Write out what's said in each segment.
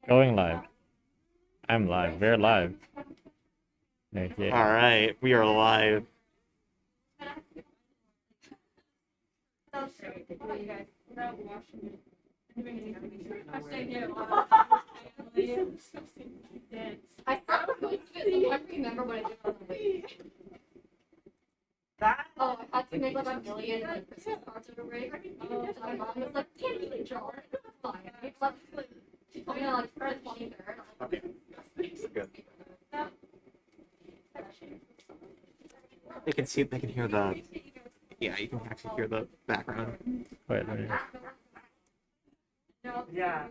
Going live. I'm live. We're live. Okay. All right, we are live. I probably remember what I did on the way. Oh, I had to make like a million like Christmas cards over break. So my mom was like, "Can't you jar?" Fine. She told me to like for the 23rd. Okay, good. They can see. They can hear the. Yeah, you can actually hear the background. Wait, let me. Yeah.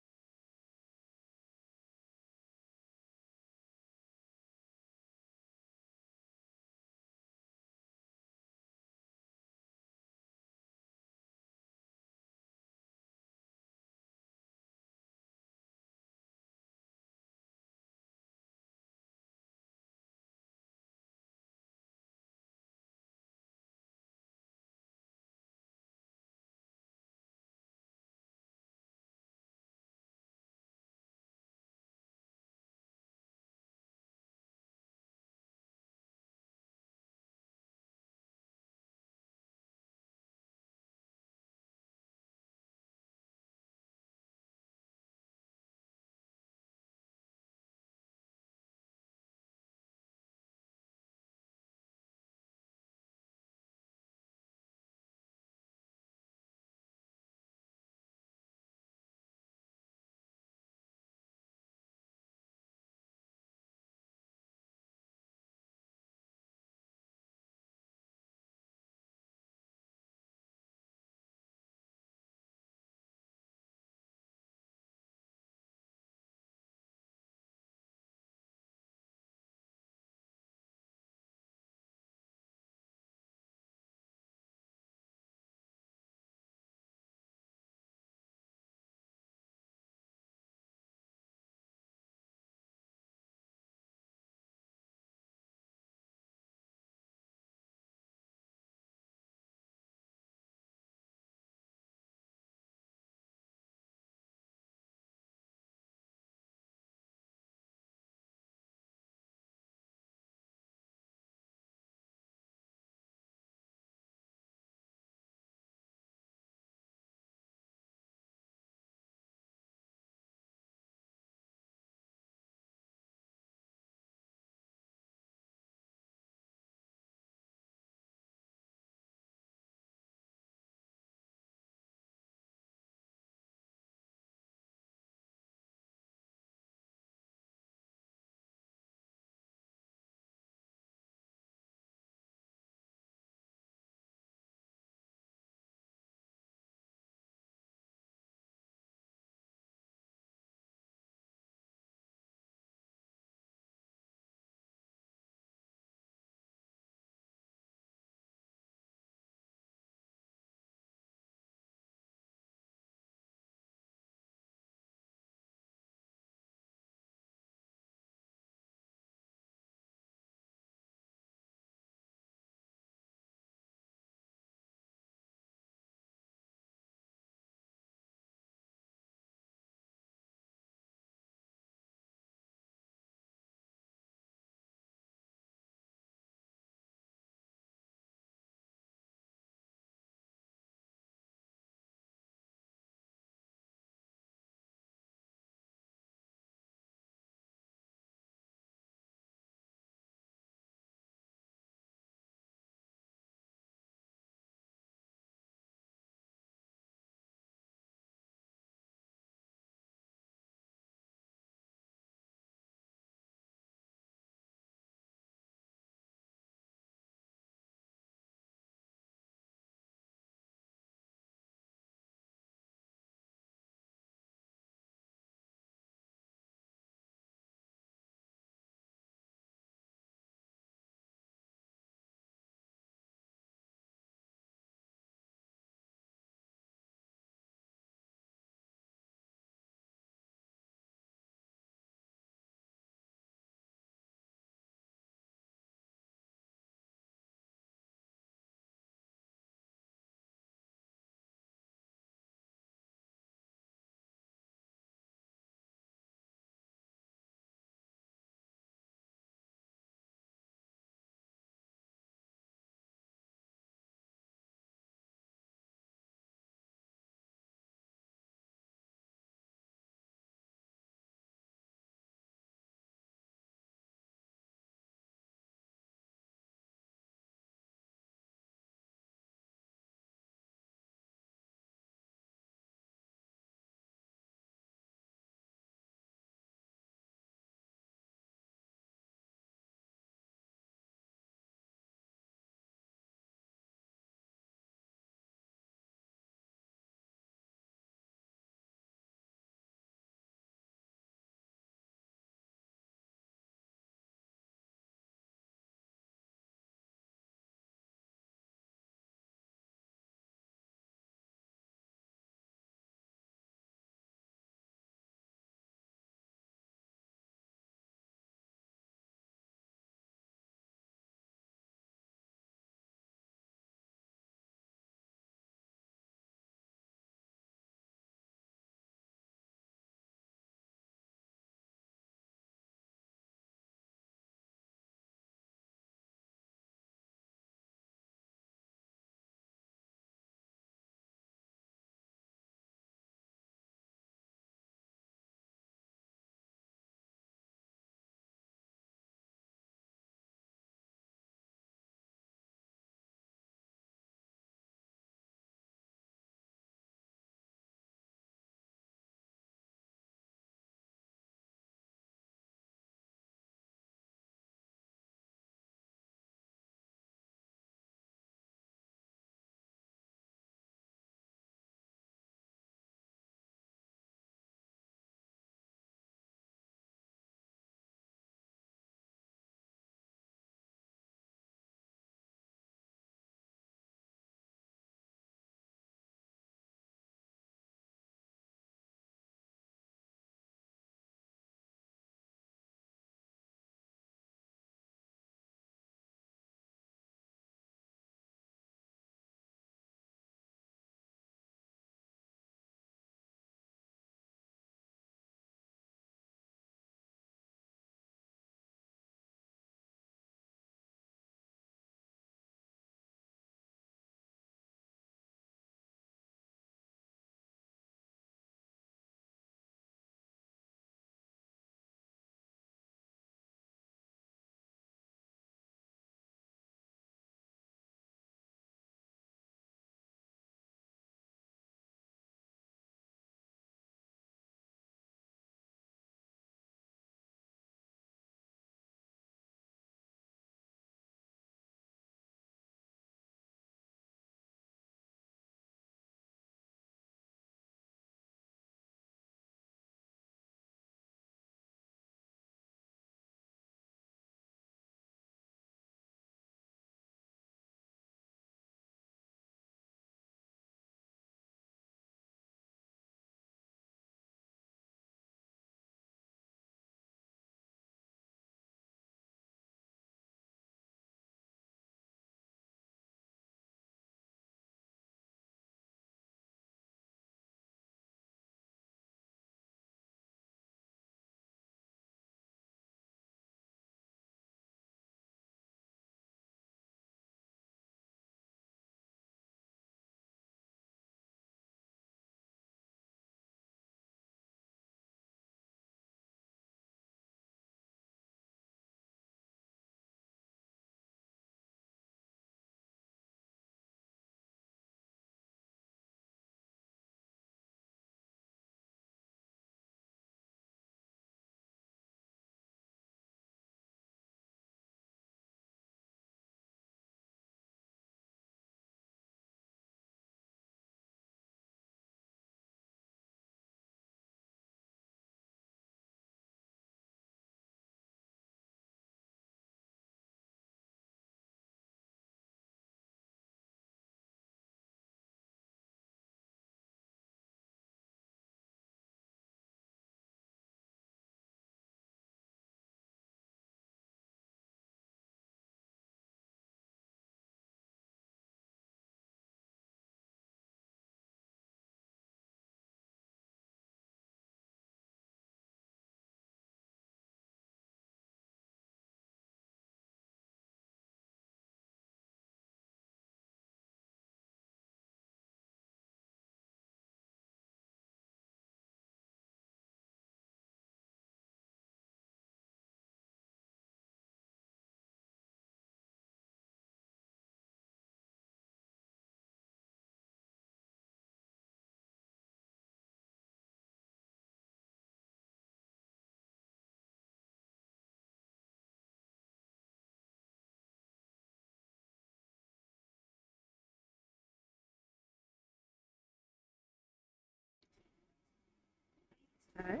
Okay.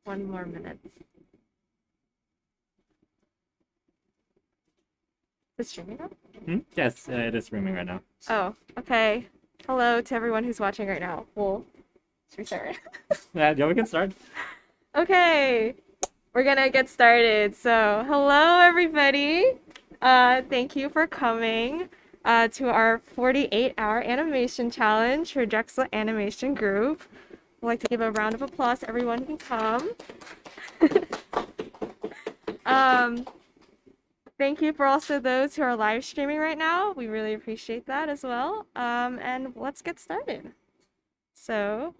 1 more minute. Is it streaming now? Yes, it is streaming right now. Oh, okay. Hello to everyone who's watching right now. Well, should we start? Yeah, we can start. Okay, we're gonna get started. So, hello everybody. Thank you for coming to our 48-hour animation challenge for Drexel Animation Group. I'd like to give a round of applause to everyone who can come. Thank you for also those who are live streaming right now. We really appreciate that as well. And let's get started. So,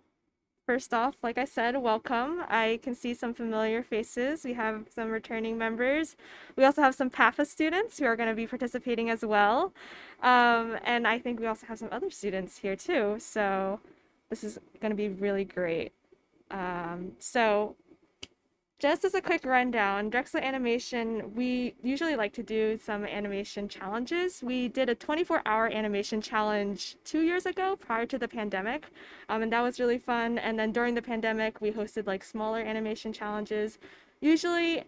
first off, like I said, welcome. I can see some familiar faces. We have some returning members. We also have some PAFA students who are going to be participating as well. And I think we also have some other students here too. So this is going to be really great. Just as a quick rundown, Drexel Animation, we usually like to do some animation challenges. We did a 24-hour animation challenge 2 years ago prior to the pandemic, and that was really fun. And then during the pandemic, we hosted like smaller animation challenges. Usually,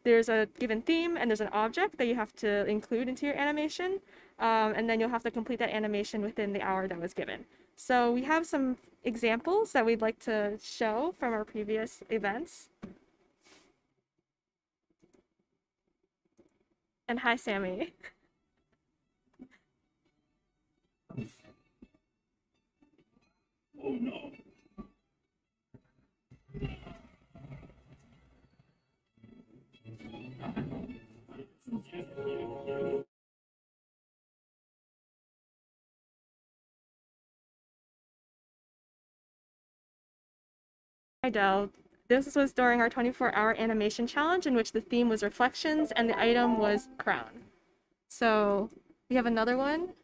there's a given theme and there's an object that you have to include into your animation, and then you'll have to complete that animation within the hour that was given. So we have some examples that we'd like to show from our previous events. And hi, Sammy. Oh no. Hi, Del. This was during our 24-hour animation challenge in which the theme was reflections and the item was crown. So we have another one.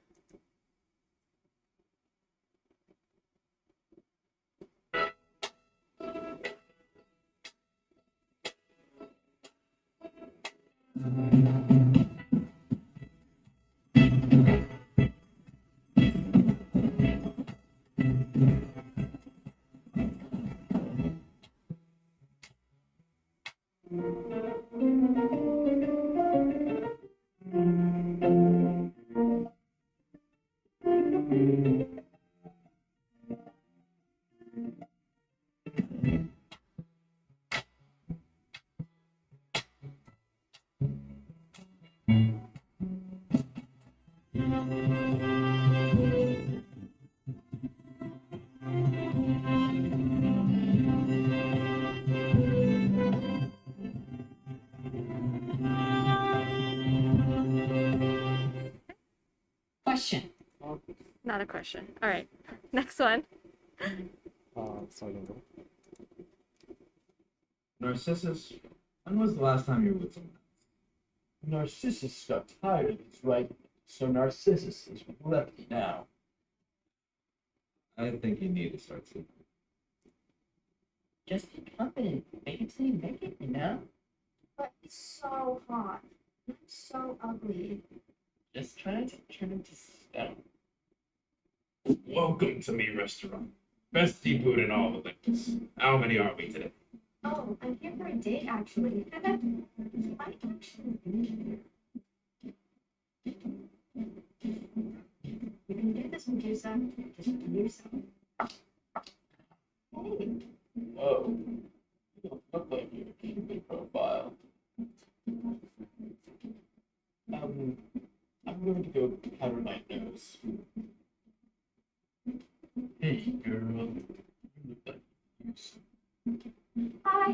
Question. Not a question. All right, next one. Narcissus, when was the last time you were with someone? Narcissus got tired of his right, so Narcissus is lefty now. I think you need to start sleeping. Just be confident. Make it till you make it, you know? But it's so hot. It's so ugly. Just trying to turn him to stone. Welcome to me restaurant. Best seafood in all of Olympus. How many are we today? Oh, I'm here for a date, actually. He might actually be here. You can do this, Medusa. Just do yourself. Hey. Whoa. You don't look like your TV profile. I'm going to go powder my nose. Hey, girl. You look like you. Hi.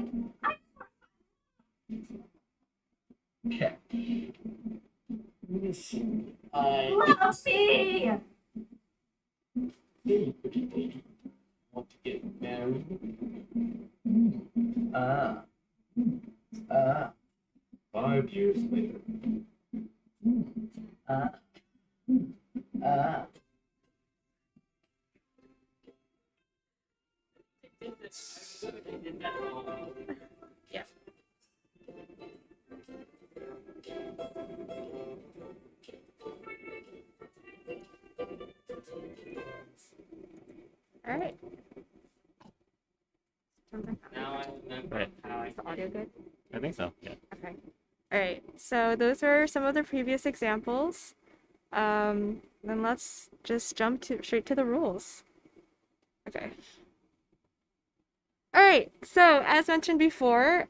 Okay. Listen, I... Lucy! Hey, pretty lady. Want to get married? Ah. 5 years later. Ah. Yeah. Right. Is the audio good? I think so. Yeah. Okay. All right. So those were some of the previous examples. Then let's just jump straight to the rules. Okay. All right. So as mentioned before,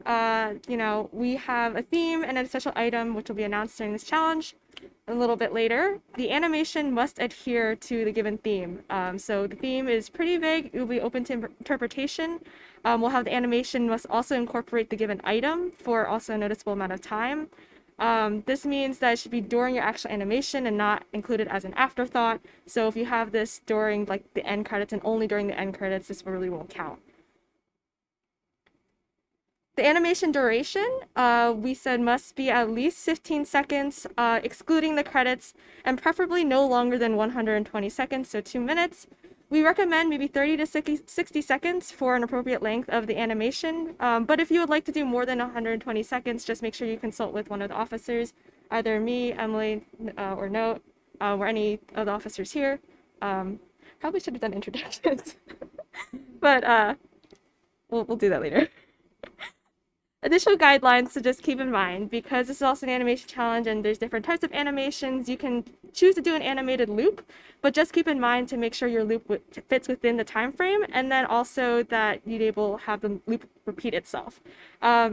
we have a theme and a special item which will be announced during this challenge a little bit later. The animation must adhere to the given theme. So the theme is pretty vague. It will be open to interpretation. We'll have the animation must also incorporate the given item for also a noticeable amount of time. This means that it should be during your actual animation and not included as an afterthought. So if you have this during like the end credits and only during the end credits, this really won't count. The animation duration, we said must be at least 15 seconds, excluding the credits, and preferably no longer than 120 seconds, so 2 minutes. We recommend maybe 30 to 60 seconds for an appropriate length of the animation, but if you would like to do more than 120 seconds, just make sure you consult with one of the officers, either me, Emily, or Note, or any of the officers here. Probably should have done introductions, but we'll do that later. Additional guidelines to just keep in mind, because this is also an animation challenge and there's different types of animations, you can choose to do an animated loop, but just keep in mind to make sure your loop fits within the time frame, and then also that you'd able to have the loop repeat itself.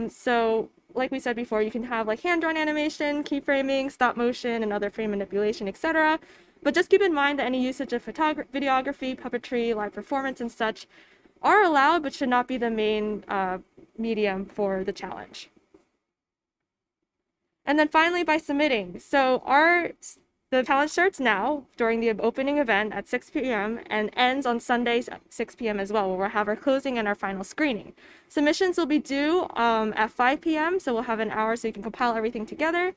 So like we said before, you can have like hand-drawn animation, keyframing, stop motion, and other frame manipulation, etc. But just keep in mind that any usage of videography, puppetry, live performance, and such are allowed, but should not be the main medium for the challenge. And then finally, by submitting. So the challenge starts now during the opening event at 6 p.m. and ends on Sundays at 6 p.m. as well, where we'll have our closing and our final screening. Submissions will be due at 5 p.m., so we'll have an hour so you can compile everything together.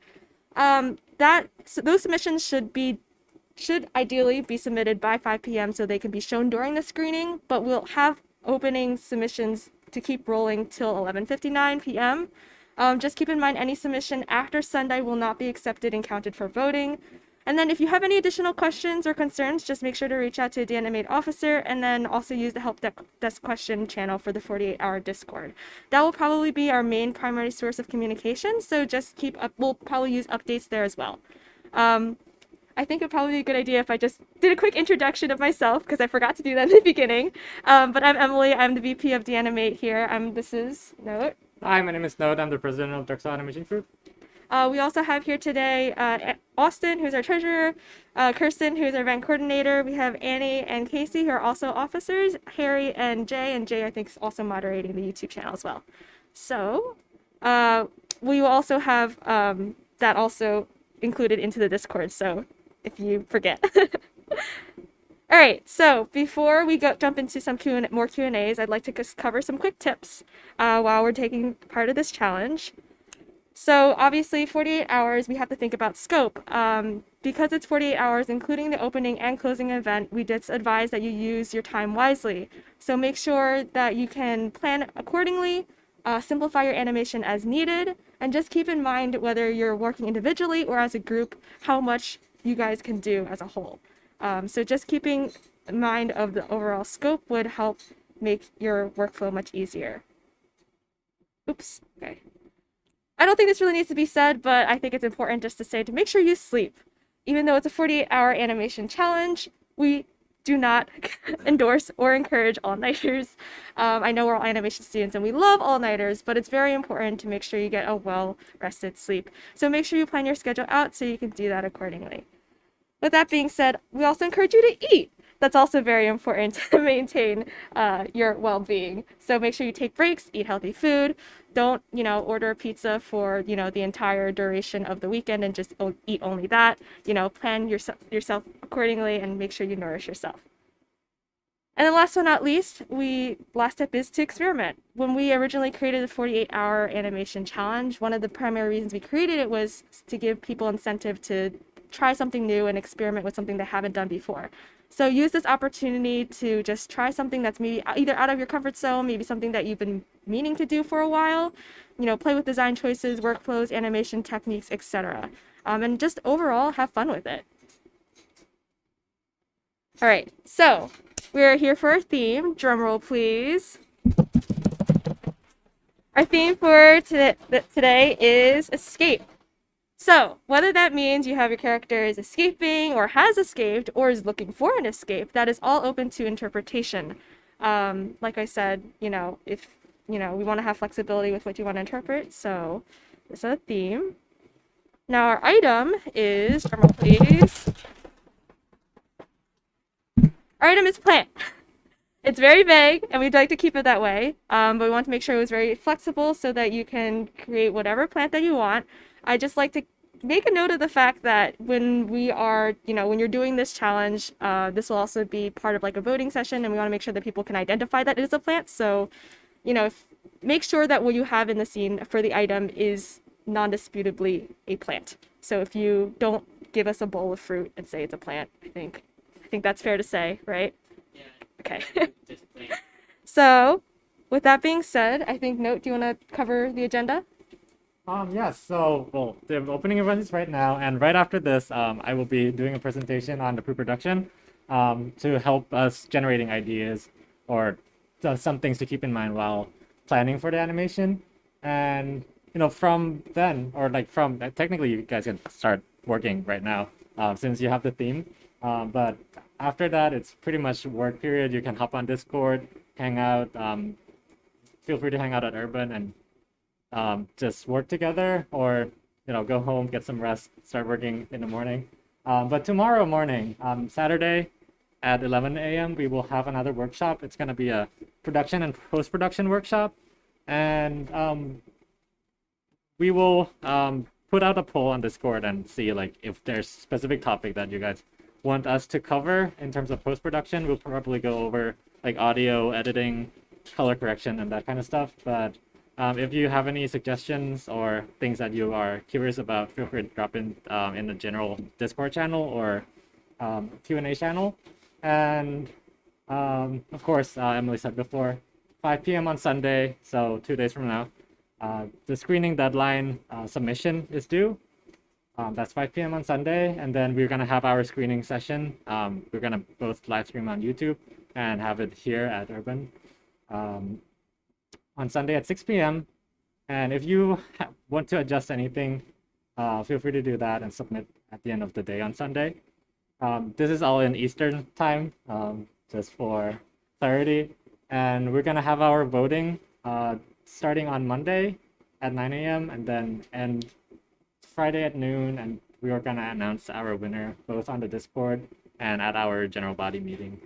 Those submissions should ideally be submitted by 5 p.m. so they can be shown during the screening, but we'll have opening submissions to keep rolling till 11:59 p.m. Just keep in mind any submission after Sunday will not be accepted and counted for voting. And then if you have any additional questions or concerns, just make sure to reach out to the Animate officer, and then also use the help desk question channel for the 48-hour Discord. That will probably be our main primary source of communication, so just keep up. We'll probably use updates there as well. I think it'd probably be a good idea if I just did a quick introduction of myself, because I forgot to do that in the beginning. But I'm Emily. I'm the VP of Animate here. This is Note. Hi, my name is Note. I'm the president of Drexel Animation Group. We also have here today Austin, who's our treasurer, Kirsten, who's our event coordinator. We have Annie and Casey, who are also officers, Harry and Jay I think is also moderating the YouTube channel as well. So we will also have that also included into the Discord, so if you forget. All right, so before we jump into some more Q&As, I'd like to just cover some quick tips while we're taking part of this challenge. So obviously 48 hours, we have to think about scope. Because it's 48 hours, including the opening and closing event, we just advise that you use your time wisely. So make sure that you can plan accordingly, simplify your animation as needed, and just keep in mind whether you're working individually or as a group, how much you guys can do as a whole. So just keeping in mind of the overall scope would help make your workflow much easier. Oops, okay. I don't think this really needs to be said, but I think it's important just to say to make sure you sleep. Even though it's a 48-hour animation challenge, we do not endorse or encourage all-nighters. I know we're all animation students and we love all-nighters, but it's very important to make sure you get a well-rested sleep. So make sure you plan your schedule out so you can do that accordingly. With that being said, we also encourage you to eat. That's also very important to maintain your well-being. So make sure you take breaks, eat healthy food. Don't, order pizza for, the entire duration of the weekend and just eat only that. Plan yourself accordingly and make sure you nourish yourself. And then last but not least, last tip is to experiment. When we originally created the 48-hour animation challenge, one of the primary reasons we created it was to give people incentive to try something new and experiment with something they haven't done before. So use this opportunity to just try something that's maybe either out of your comfort zone, maybe something that you've been meaning to do for a while, play with design choices, workflows, animation techniques, etc. And just overall have fun with it. All right, so we're here for our theme. Drum roll, please. Our theme for today is escape. So, whether that means you have your character is escaping or has escaped or is looking for an escape, that is all open to interpretation. Like I said, if we want to have flexibility with what you want to interpret, so this is a theme. Now, our item is, drum roll please. Our item is plant. It's very vague, and we'd like to keep it that way, but we want to make sure it was very flexible so that you can create whatever plant that you want. I just like to make a note of the fact that when we are, when you're doing this challenge, this will also be part of like a voting session, and we want to make sure that people can identify that it is a plant. So, make sure that what you have in the scene for the item is non-disputably a plant. So if you don't give us a bowl of fruit and say it's a plant, I think that's fair to say, right? Okay. So, with that being said, I think, Note, do you want to cover the agenda? Yes, so, well, the opening event is right now, and right after this, I will be doing a presentation on the pre-production to help us generating ideas or some things to keep in mind while planning for the animation. And, from then, or like from, technically you guys can start working right now since you have the theme. But after that, it's pretty much work period. You can hop on Discord, hang out, feel free to hang out at Urban and just work together, or go home, get some rest, start working in the morning. But tomorrow morning, Saturday at 11 a.m., we will have another workshop. It's going to be a production and post-production workshop, and we will put out a poll on Discord and see like if there's specific topic that you guys want us to cover in terms of post-production. We'll probably go over like audio editing, color correction, and that kind of stuff. But if you have any suggestions or things that you are curious about, feel free to drop in the general Discord channel or Q&A channel. And of course, Emily said before, 5 p.m. on Sunday, so 2 days from now, the screening deadline submission is due. That's 5 p.m. on Sunday, and then we're gonna have our screening session. We're gonna both live stream on YouTube and have it here at Urban on Sunday at 6 p.m. And if you want to adjust anything, feel free to do that and submit at the end of the day on Sunday. This is all in Eastern time, just for clarity. And we're gonna have our voting starting on Monday at 9 a.m. and then end Friday at noon, and we are gonna announce our winner both on the Discord and at our general body meeting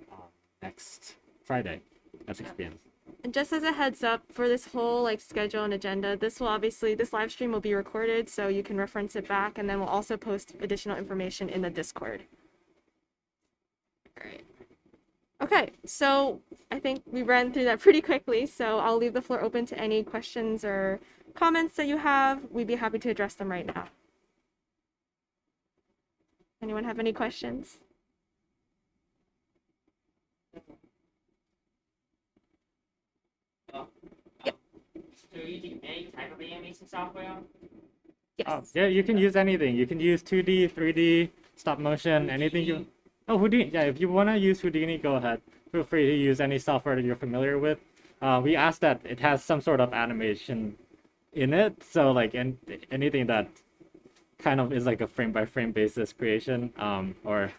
next Friday at 6 p.m. And just as a heads up for this whole schedule and agenda, this live stream will be recorded so you can reference it back, and then we'll also post additional information in the Discord. All right. Okay, so I think we ran through that pretty quickly, so I'll leave the floor open to any questions or comments that you have. We'd be happy to address them right now. Anyone have any questions? Do you use any type of animation software? Yes. Yeah, you can use anything. You can use 2D, 3D, stop motion, anything you... Oh, Houdini. Yeah, if you want to use Houdini, go ahead. Feel free to use any software that you're familiar with. We asked that it has some sort of animation in it, so anything that kind of is like a frame-by-frame basis creation, or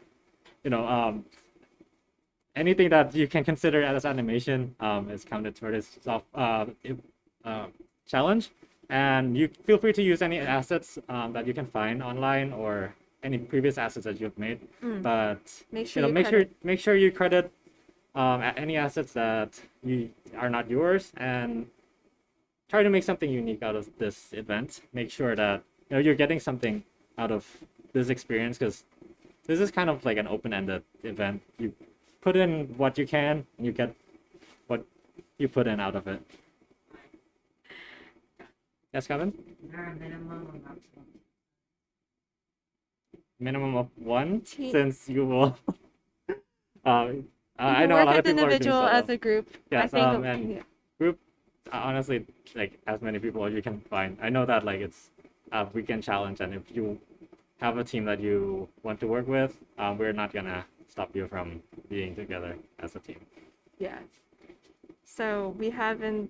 anything that you can consider as animation is counted for this challenge. And you feel free to use any assets that you can find online or any previous assets that you've made. But Make sure make sure you credit any assets that are not yours, and try to make something unique out of this event. Make sure that you're getting something out of this experience, because this is kind of like an open-ended event. You put in what you can, and you get what you put in out of it. Yes, Kevin? Is there a minimum or maximum? Minimum of one, Team. since you will. I You know a work lot as of people are doing individual solo. as a group. Yes, I think and yeah. group, honestly, as many people as you can find. I know that it's a weekend challenge, and if you have a team that you want to work with, we're not gonna stop you from being together as a team. Yeah. So we have in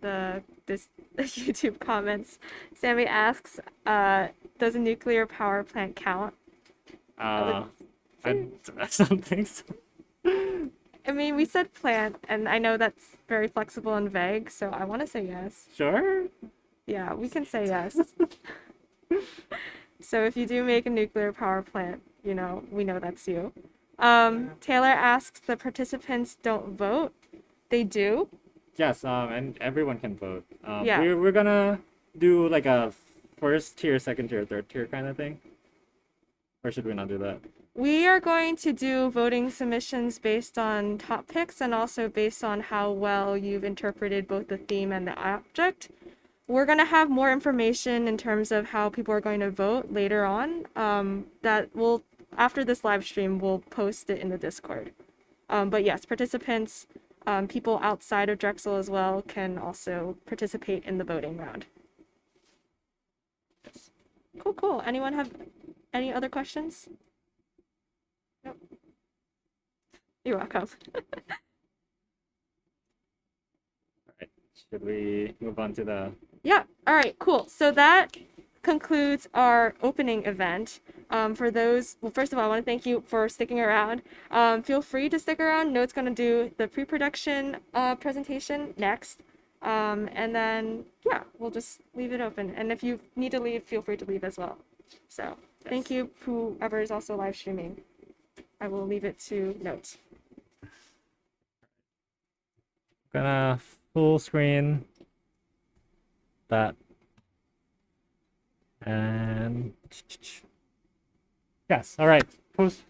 this YouTube comments, Sammy asks, does a nuclear power plant count? I don't think so. I mean, we said plant, and I know that's very flexible and vague, so I want to say yes. Sure. Yeah, we can say yes. So if you do make a nuclear power plant, we know that's you. Taylor asks, the participants don't vote. They do. Yes, and everyone can vote. Yeah. We're gonna do like a first tier, second tier, third tier kind of thing. Or should we not do that? We are going to do voting submissions based on top picks and also based on how well you've interpreted both the theme and the object. We're going to have more information in terms of how people are going to vote later on. After this live stream, we'll post it in the Discord. But yes, participants, people outside of Drexel as well, can also participate in the voting round. Cool. Anyone have any other questions? Nope. You're welcome. Alright, should we move on to the... Yeah, all right, cool. So that concludes our opening event. For those, well, first of all, I want to thank you for sticking around. Feel free to stick around. Note's going to do the pre-production presentation next. And then, yeah, we'll just leave it open. And if you need to leave, feel free to leave as well. So thank you, whoever is also live streaming. I will leave it to Note. Gonna full screen that. And yes, all right.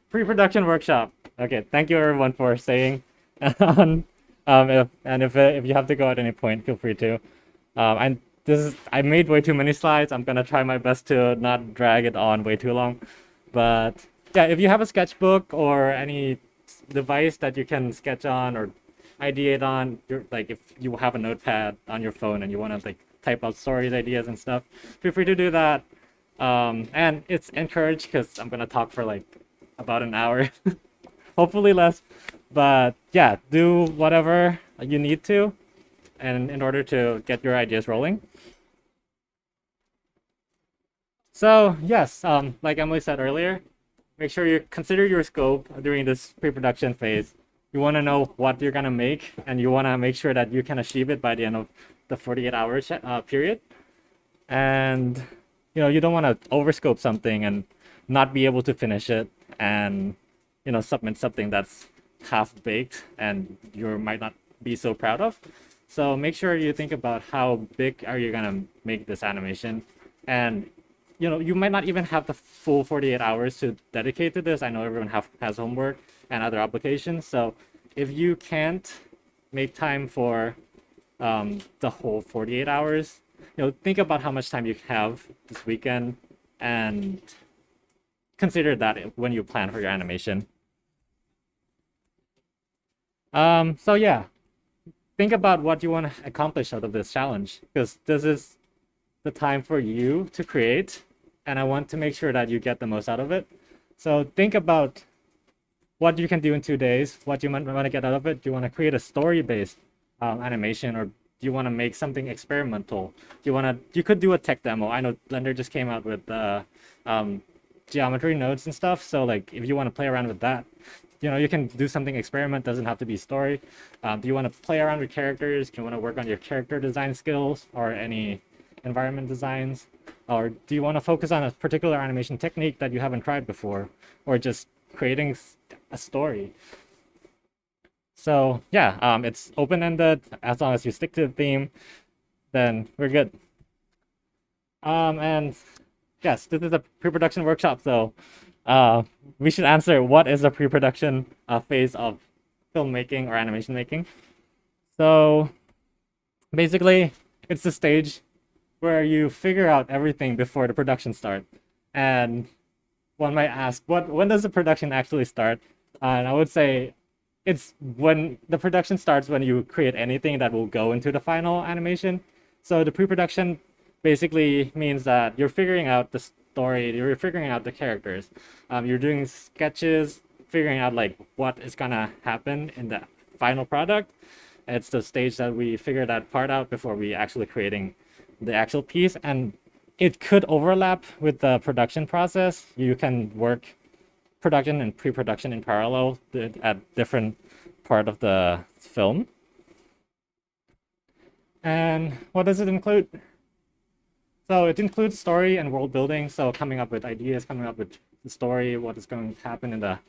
Pre-production workshop. Okay, thank you everyone for staying on. If you have to go at any point, feel free to. I made way too many slides. I'm gonna try my best to not drag it on way too long. But yeah, if you have a sketchbook or any device that you can sketch on or ideate on, if you have a notepad on your phone and you want to like type out stories, ideas, and stuff, feel free to do that. And it's encouraged because I'm gonna talk for like about an hour, hopefully less. But yeah, do whatever you need to, and in order to get your ideas rolling. So yes, like Emily said earlier, make sure you consider your scope during this pre-production phase. You want to know what you're gonna make, and you want to make sure that you can achieve it by the end of the 48-hour period. And you don't want to overscope something and not be able to finish it, and submit something that's half-baked and you might not be so proud of. So make sure you think about how big are you gonna make this animation, and you might not even have the full 48 hours to dedicate to this. I know everyone has homework and other obligations, so if you can't make time for the whole 48 hours, think about how much time you have this weekend and consider that when you plan for your animation. So yeah, think about what you want to accomplish out of this challenge, because this is the time for you to create, and I want to make sure that you get the most out of it. So think about what you can do in 2 days, what you might want to get out of it. Do you want to create a story-based animation, or do you want to make something experimental? You could do a tech demo. I know Blender just came out with geometry nodes and stuff. So like, if you want to play around with that, you can do something experiment. Doesn't have to be story. Do you want to play around with characters? Do you want to work on your character design skills or any environment designs? Or do you want to focus on a particular animation technique that you haven't tried before, or just creating a story? So yeah, it's open-ended. As long as you stick to the theme, then we're good. And yes, this is a pre-production workshop, so we should answer what is the pre-production phase of filmmaking or animation making. So basically, it's the stage where you figure out everything before the production starts. And one might ask, when does the production actually start? And I would say it's when the production starts, when you create anything that will go into the final animation. So the pre-production basically means that you're figuring out the story, you're figuring out the characters, you're doing sketches, figuring out like what is gonna happen in the final product, It's the stage that we figure that part out before we actually creating the actual piece, and it could overlap with the production process. You can work production and pre-production in parallel at different part of the film. And what does it include? So it includes story and world building. So coming up with ideas, coming up with the story, what is going to happen in the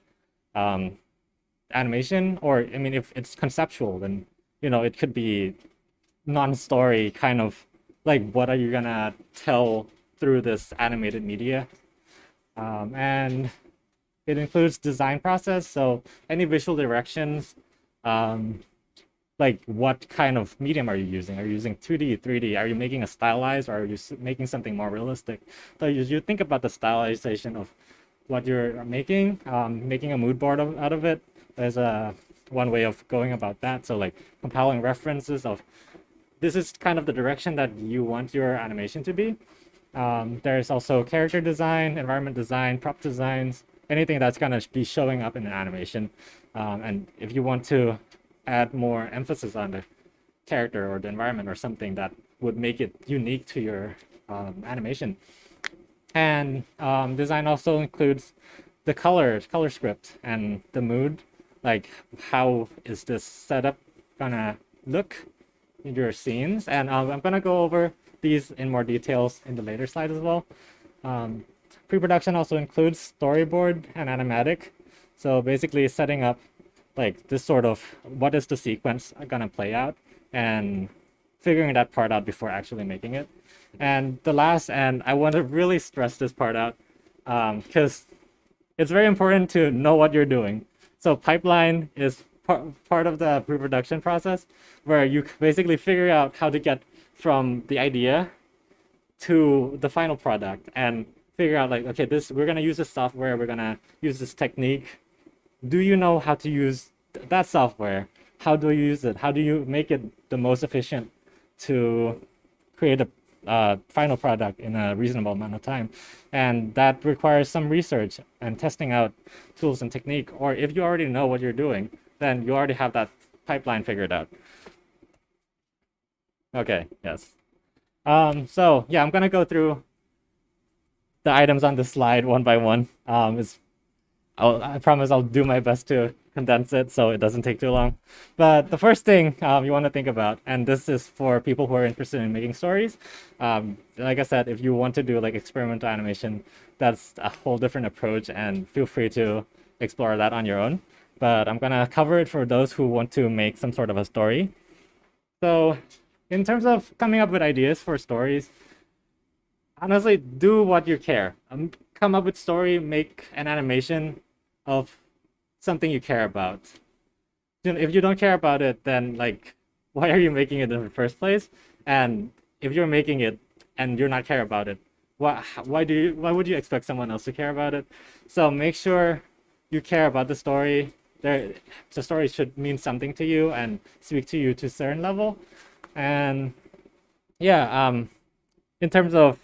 animation, or I mean, if it's conceptual, then it could be non-story, kind of like what are you gonna tell through this animated media. And it includes design process, so any visual directions, like what kind of medium are you using? Are you using 2D, 3D? Are you making a stylized, or are you making something more realistic? So you think about the stylization of what you're making a mood board out of it. There's one way of going about that. So like compiling references of this is kind of the direction that you want your animation to be. There's also character design, environment design, prop designs, anything that's going to be showing up in an animation. And if you want to add more emphasis on the character or the environment or something that would make it unique to your animation. And design also includes the color script and the mood, like how is this setup gonna look in your scenes. And I'm gonna go over these in more details in the later slides as well. Pre-production also includes storyboard and animatic. So basically setting up like this sort of what is the sequence gonna play out and figuring that part out before actually making it. And the last, and I want to really stress this part out because it's very important to know what you're doing. So pipeline is part of the pre-production process where you basically figure out how to get from the idea to the final product and figure out like, okay, we're gonna use this software, we're gonna use this technique. Do you know how to use that software? How do you use it? How do you make it the most efficient to create a final product in a reasonable amount of time? And that requires some research and testing out tools and technique. Or if you already know what you're doing, then you already have that pipeline figured out. Okay, yes. So yeah, I'm gonna go through the items on this slide one by one. I promise I'll do my best to condense it so it doesn't take too long. But the first thing you want to think about, and this is for people who are interested in making stories. Like I said, if you want to do like experimental animation, that's a whole different approach, and feel free to explore that on your own. But I'm gonna cover it for those who want to make some sort of a story. So in terms of coming up with ideas for stories, honestly, do what you care. Come up with story, make an animation of something you care about. If you don't care about it, then like, why are you making it in the first place? And if you're making it and you're not care about it, why would you expect someone else to care about it? So make sure you care about the story. The story should mean something to you and speak to you to a certain level. And yeah, in terms of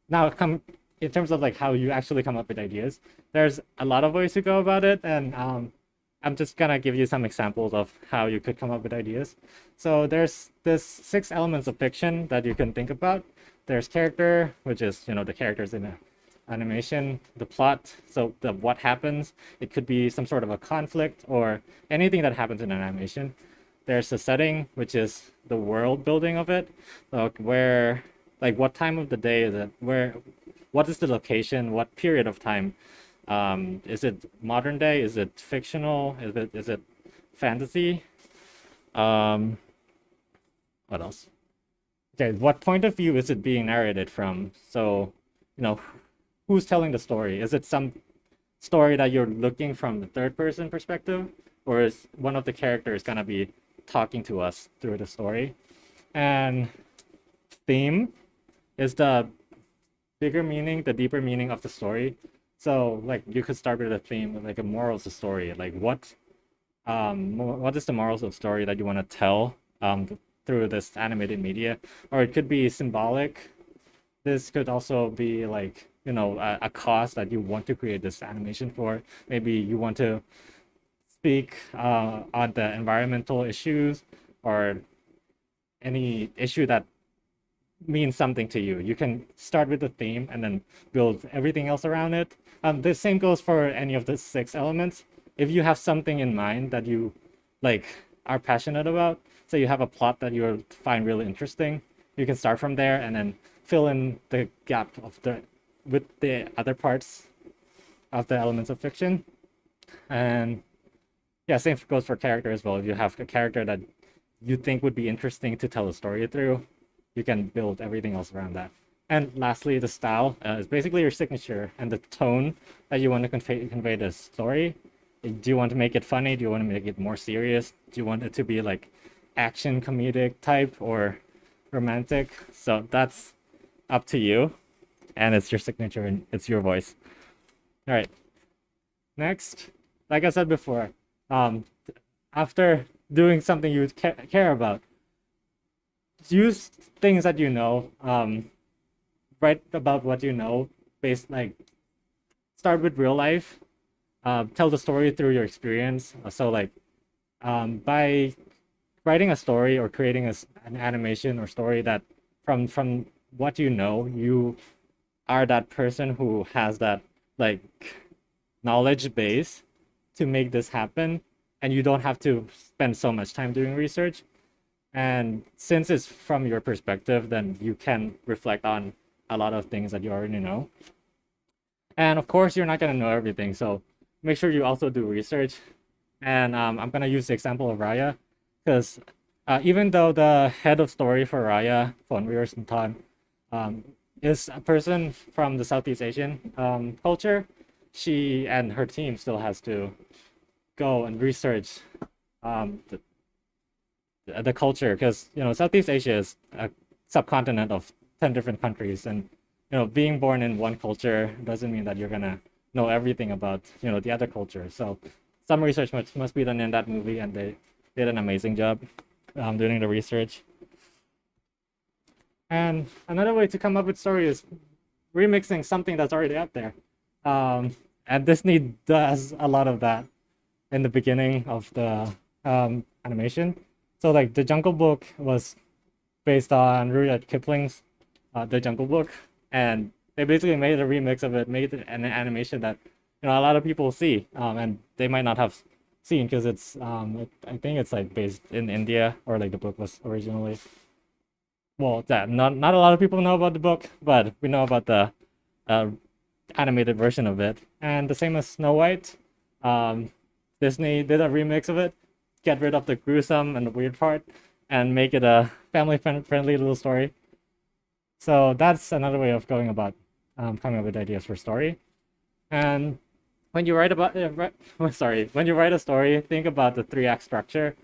like how you actually come up with ideas, there's a lot of ways to go about it, and I'm just gonna give you some examples of how you could come up with ideas. So there's 6 elements of fiction that you can think about. There's character, which is the characters in an animation. The plot, so what happens. It could be some sort of a conflict or anything that happens in an animation. There's the setting, which is the world building of it, like what time of the day is it? What is the location? What period of time? Is it modern day? Is it fictional? Is it fantasy? What else? Okay, what point of view is it being narrated from? So, who's telling the story? Is it some story that you're looking from the third person perspective, or is one of the characters gonna be talking to us through the story? And theme is the bigger meaning, the deeper meaning of the story. So like you could start with a theme, like a moral of the story, like what is the morals of the story that you want to tell through this animated media? Or it could be symbolic. This could also be like a cause that you want to create this animation for. Maybe you want to speak on the environmental issues or any issue that means something to you. You can start with the theme and then build everything else around it. The same goes for any of the 6 elements. If you have something in mind that you like are passionate about, so you have a plot that you find really interesting, you can start from there and then fill in the gap of with the other parts of the elements of fiction. And yeah, same goes for character as well. If you have a character that you think would be interesting to tell a story through, you can build everything else around that. And lastly, the style is basically your signature and the tone that you want to convey the story. Do you want to make it funny? Do you want to make it more serious? Do you want it to be like action comedic type or romantic? So that's up to you, and it's your signature and it's your voice. All right. Next, like I said before, after doing something you care about, use things that you know, write about what you know, start with real life, tell the story through your experience. So like by writing a story or creating an animation or story that from what you know, you are that person who has that like knowledge base to make this happen, and you don't have to spend so much time doing research. And since it's from your perspective, then you can reflect on a lot of things that you already know. And of course, you're not going to know everything, so make sure you also do research. And I'm going to use the example of Raya, because even though the head of story for Raya, Phonvirsantan, is a person from the Southeast Asian culture, she and her team still has to go and research the culture, because Southeast Asia is a subcontinent of 10 different countries, and being born in one culture doesn't mean that you're gonna know everything about the other culture. So some research must be done in that movie, and they did an amazing job doing the research. And another way to come up with story is remixing something that's already out there. And Disney does a lot of that in the beginning of the animation. So like the Jungle Book was based on Rudyard Kipling's The Jungle Book, and they basically made a remix of it, made an animation that a lot of people see, and they might not have seen because it's I think it's like based in India, or like the book was originally. Well, not a lot of people know about the book, but we know about the animated version of it. And the same as Snow White, Disney did a remix of it, get rid of the gruesome and the weird part, and make it a family-friendly little story. So that's another way of going about coming up with ideas for story. And when you write when you write a story, think about the 3-act structure.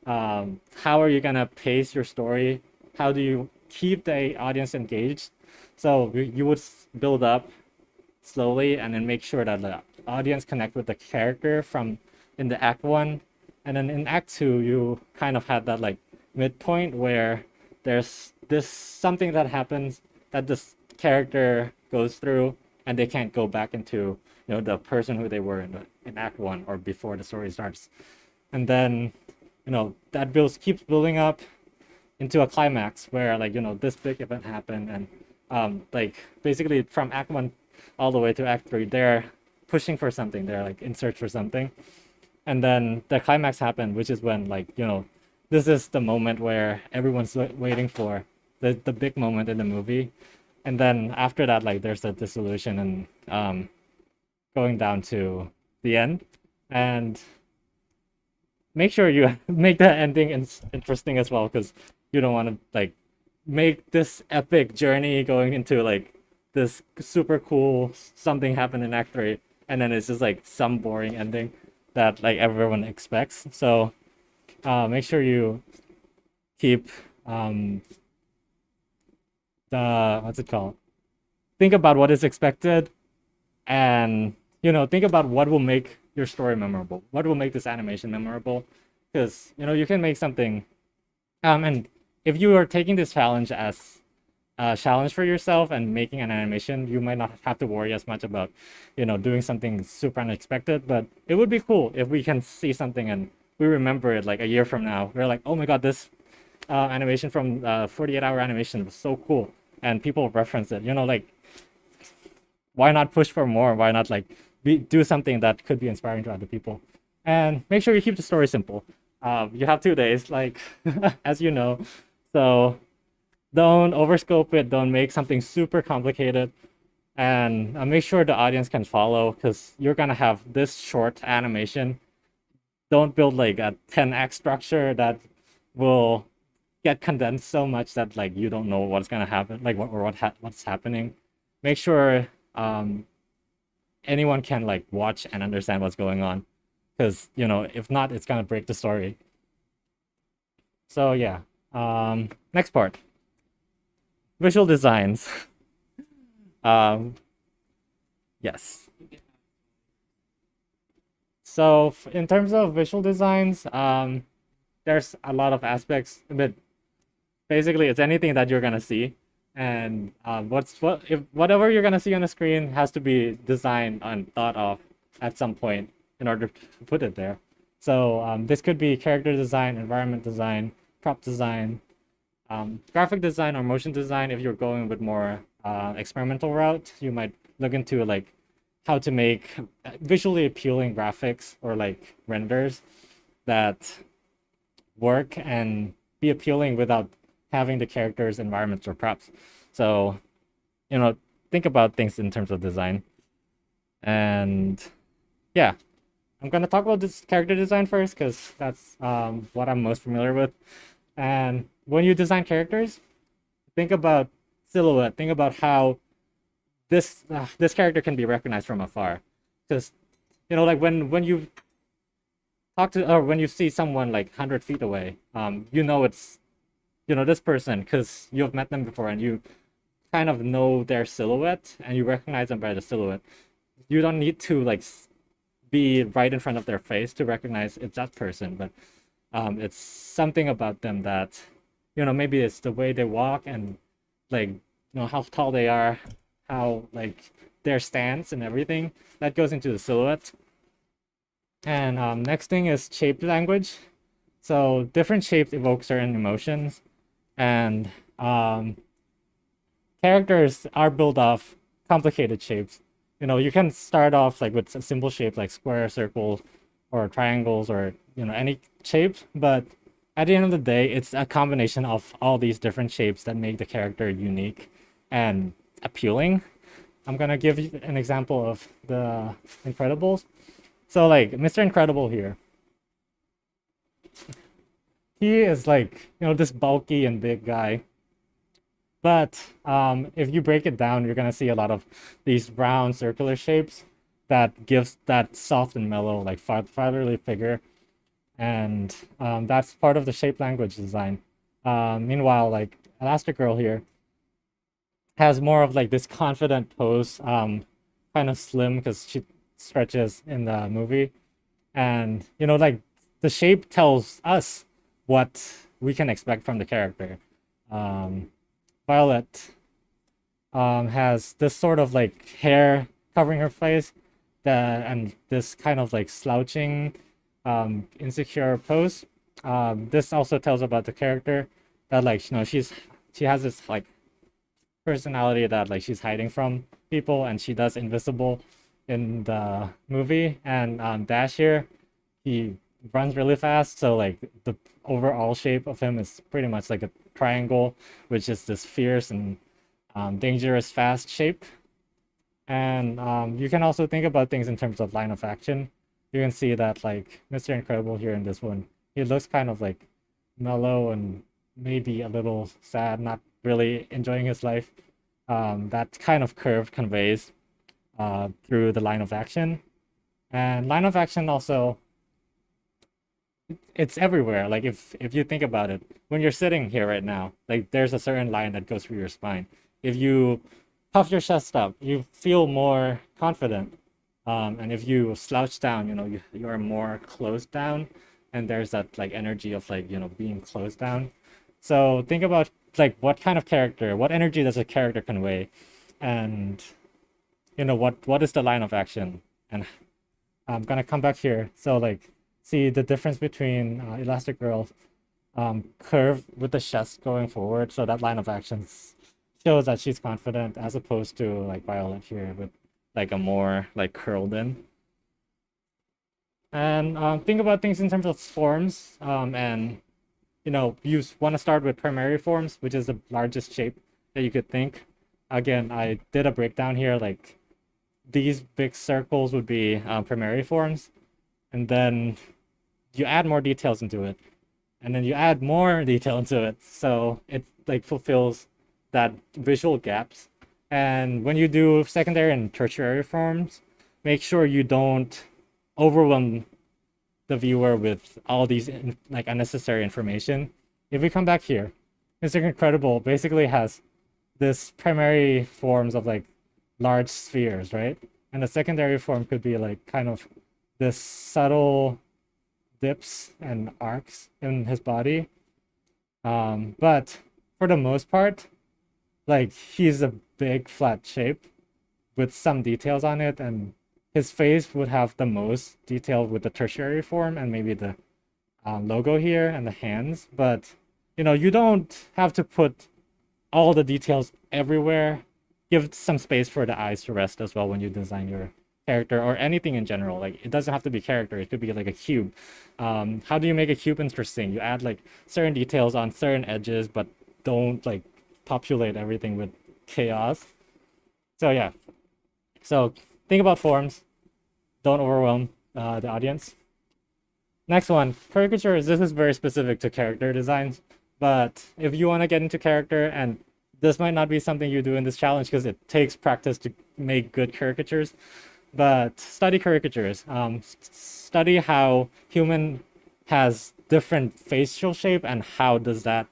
How are you gonna pace your story? How do you keep the audience engaged? So you would build up slowly and then make sure that the audience connect with the character from in the act 1, and then in act 2 you kind of had that like midpoint where there's this something that happens that this character goes through, and they can't go back into the person who they were in act 1 or before the story starts. And then that keeps building up into a climax where like this big event happened, and like basically from act 1 all the way to act 3 they're pushing for something, they're like in search for something, and then the climax happened, which is when like this is the moment where everyone's waiting for, the big moment in the movie. And then after that, like there's a dissolution and going down to the end. And make sure you make the ending interesting as well, because you don't want to like make this epic journey going into like this super cool something happen in act 3, and then it's just like some boring ending that like everyone expects. So make sure you keep think about what is expected, and think about what will make your story memorable, what will make this animation memorable, because you can make something and if you are taking this challenge as challenge for yourself and making an animation. You might not have to worry as much about, doing something super unexpected, but it would be cool if we can see something and we remember it like a year from now. We're like, oh my God, this animation from 48-hour animation was so cool. And people reference it, like, why not push for more? Why not like do something that could be inspiring to other people? And make sure you keep the story simple. You have 2 days, like, as you know, so don't overscope it. Don't make something super complicated, and make sure the audience can follow because you're gonna have this short animation. Don't build like a 10x structure that will get condensed so much that like you don't know what's gonna happen, like what's happening. Make sure anyone can like watch and understand what's going on, because if not, it's gonna break the story. So yeah, next part, visual designs. Yes. So in terms of visual designs, there's a lot of aspects, but basically it's anything that you're gonna see, and whatever you're gonna see on the screen has to be designed and thought of at some point in order to put it there. So this could be character design, environment design, prop design, graphic design, or motion design. If you're going with more experimental route, you might look into like how to make visually appealing graphics or like renders that work and be appealing without having the characters, environments, or props. So, think about things in terms of design. And yeah, I'm gonna talk about this character design first because that's what I'm most familiar with. And when you design characters, think about silhouette. Think about how this character can be recognized from afar. Because like when you talk to, or when you see someone like 100 feet away, it's this person because you've met them before and you kind of know their silhouette and you recognize them by the silhouette. You don't need to like be right in front of their face to recognize it's that person, but it's something about them that maybe it's the way they walk and like how tall they are, how like their stance and everything that goes into the silhouette. And next thing is shape language. So different shapes evoke certain emotions, and characters are built off complicated shapes. You can start off like with a simple shape like square, circles, or triangles, or any shape, but at the end of the day, it's a combination of all these different shapes that make the character unique and appealing. I'm gonna give you an example of the Incredibles. So like Mr. Incredible here, he is like this bulky and big guy, but if you break it down, you're gonna see a lot of these round circular shapes that gives that soft and mellow like fatherly figure, and that's part of the shape language design. Meanwhile, like Elastigirl here has more of like this confident pose, kind of slim because she stretches in the movie, and like the shape tells us what we can expect from the character. Violet has this sort of like hair covering her face, and this kind of like slouching, insecure pose. This also tells about the character that like she has this like personality that like she's hiding from people, and she does invisible in the movie. And Dash here, he runs really fast, so like the overall shape of him is pretty much like a triangle, which is this fierce and dangerous fast shape. And you can also think about things in terms of line of action. You can see that like Mr. Incredible here in this one, he looks kind of like mellow and maybe a little sad, not really enjoying his life. That kind of curve conveys through the line of action. And line of action also, it's everywhere. Like if you think about it, when you're sitting here right now, like there's a certain line that goes through your spine. If you puff your chest up, you feel more confident. And if you slouch down, you're more closed down, and there's that like energy of like being closed down. So think about like what kind of character, what energy does a character convey, and what is the line of action. And I'm gonna come back here. So like see the difference between Elastic Girl's curve with the chest going forward. So that line of action shows that she's confident, as opposed to like Violet here with like a more like curled in. And think about things in terms of forms, and you want to start with primary forms, which is the largest shape that you could think. Again, I did a breakdown here, like these big circles would be primary forms, and then you add more details into it, and then you add more detail into it, so it like fulfills that visual gaps. And when you do secondary and tertiary forms, make sure you don't overwhelm the viewer with all these like unnecessary information. If we come back here, Mr. Incredible basically has this primary forms of like large spheres, right? And the secondary form could be like kind of this subtle dips and arcs in his body. But for the most part, like he's a big flat shape with some details on it, and his face would have the most detail with the tertiary form and maybe the logo here and the hands. But you don't have to put all the details everywhere. Give some space for the eyes to rest as well when you design your character or anything in general. Like it doesn't have to be character, it could be like a cube. How do you make a cube interesting? You add like certain details on certain edges, but don't like populate everything with chaos. So yeah, so think about forms, don't overwhelm the audience. Next one, caricatures. This is very specific to character designs, but if you want to get into character, and this might not be something you do in this challenge because it takes practice to make good caricatures, but study caricatures. Study how human has different facial shape, and how does that,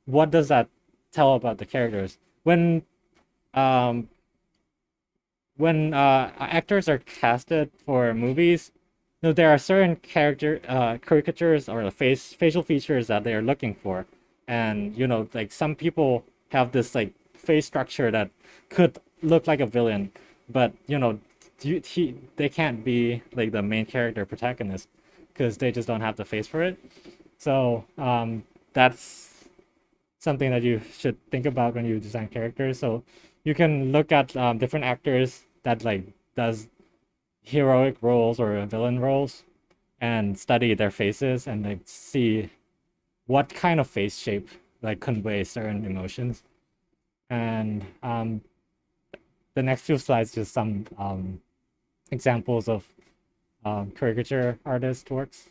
what does that tell about the characters? When actors are casted for movies, there are certain caricatures or facial features that they are looking for. And like some people have this like face structure that could look like a villain, but they can't be like the main character protagonist because they just don't have the face for it. So that's something that you should think about when you design characters. So you can look at different actors that like does heroic roles or villain roles and study their faces and like see what kind of face shape like conveys certain emotions. And the next few slides just some examples of caricature artist works.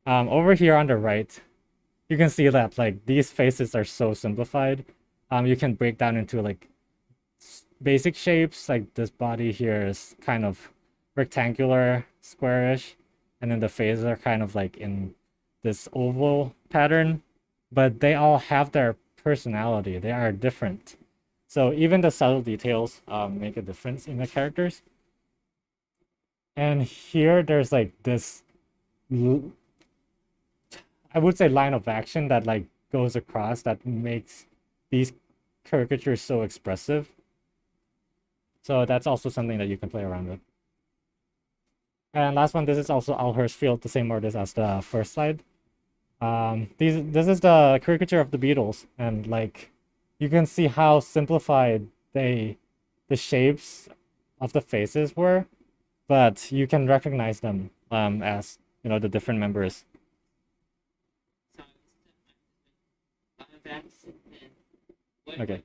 Over here on the right, you can see that like these faces are so simplified. You can break down into like basic shapes, like this body here is kind of rectangular, squarish, and then the faces are kind of like in this oval pattern, but they all have their personality. They are different. So even the subtle details make a difference in the characters. And here there's like this, I would say, line of action that like goes across that makes these caricatures so expressive. So that's also something that you can play around with. And last one, this is also Alhurst Field, the same artist as the first slide. This is the caricature of the Beatles, and like you can see how simplified the shapes of the faces were, but you can recognize them as the different members. So that's what Okay.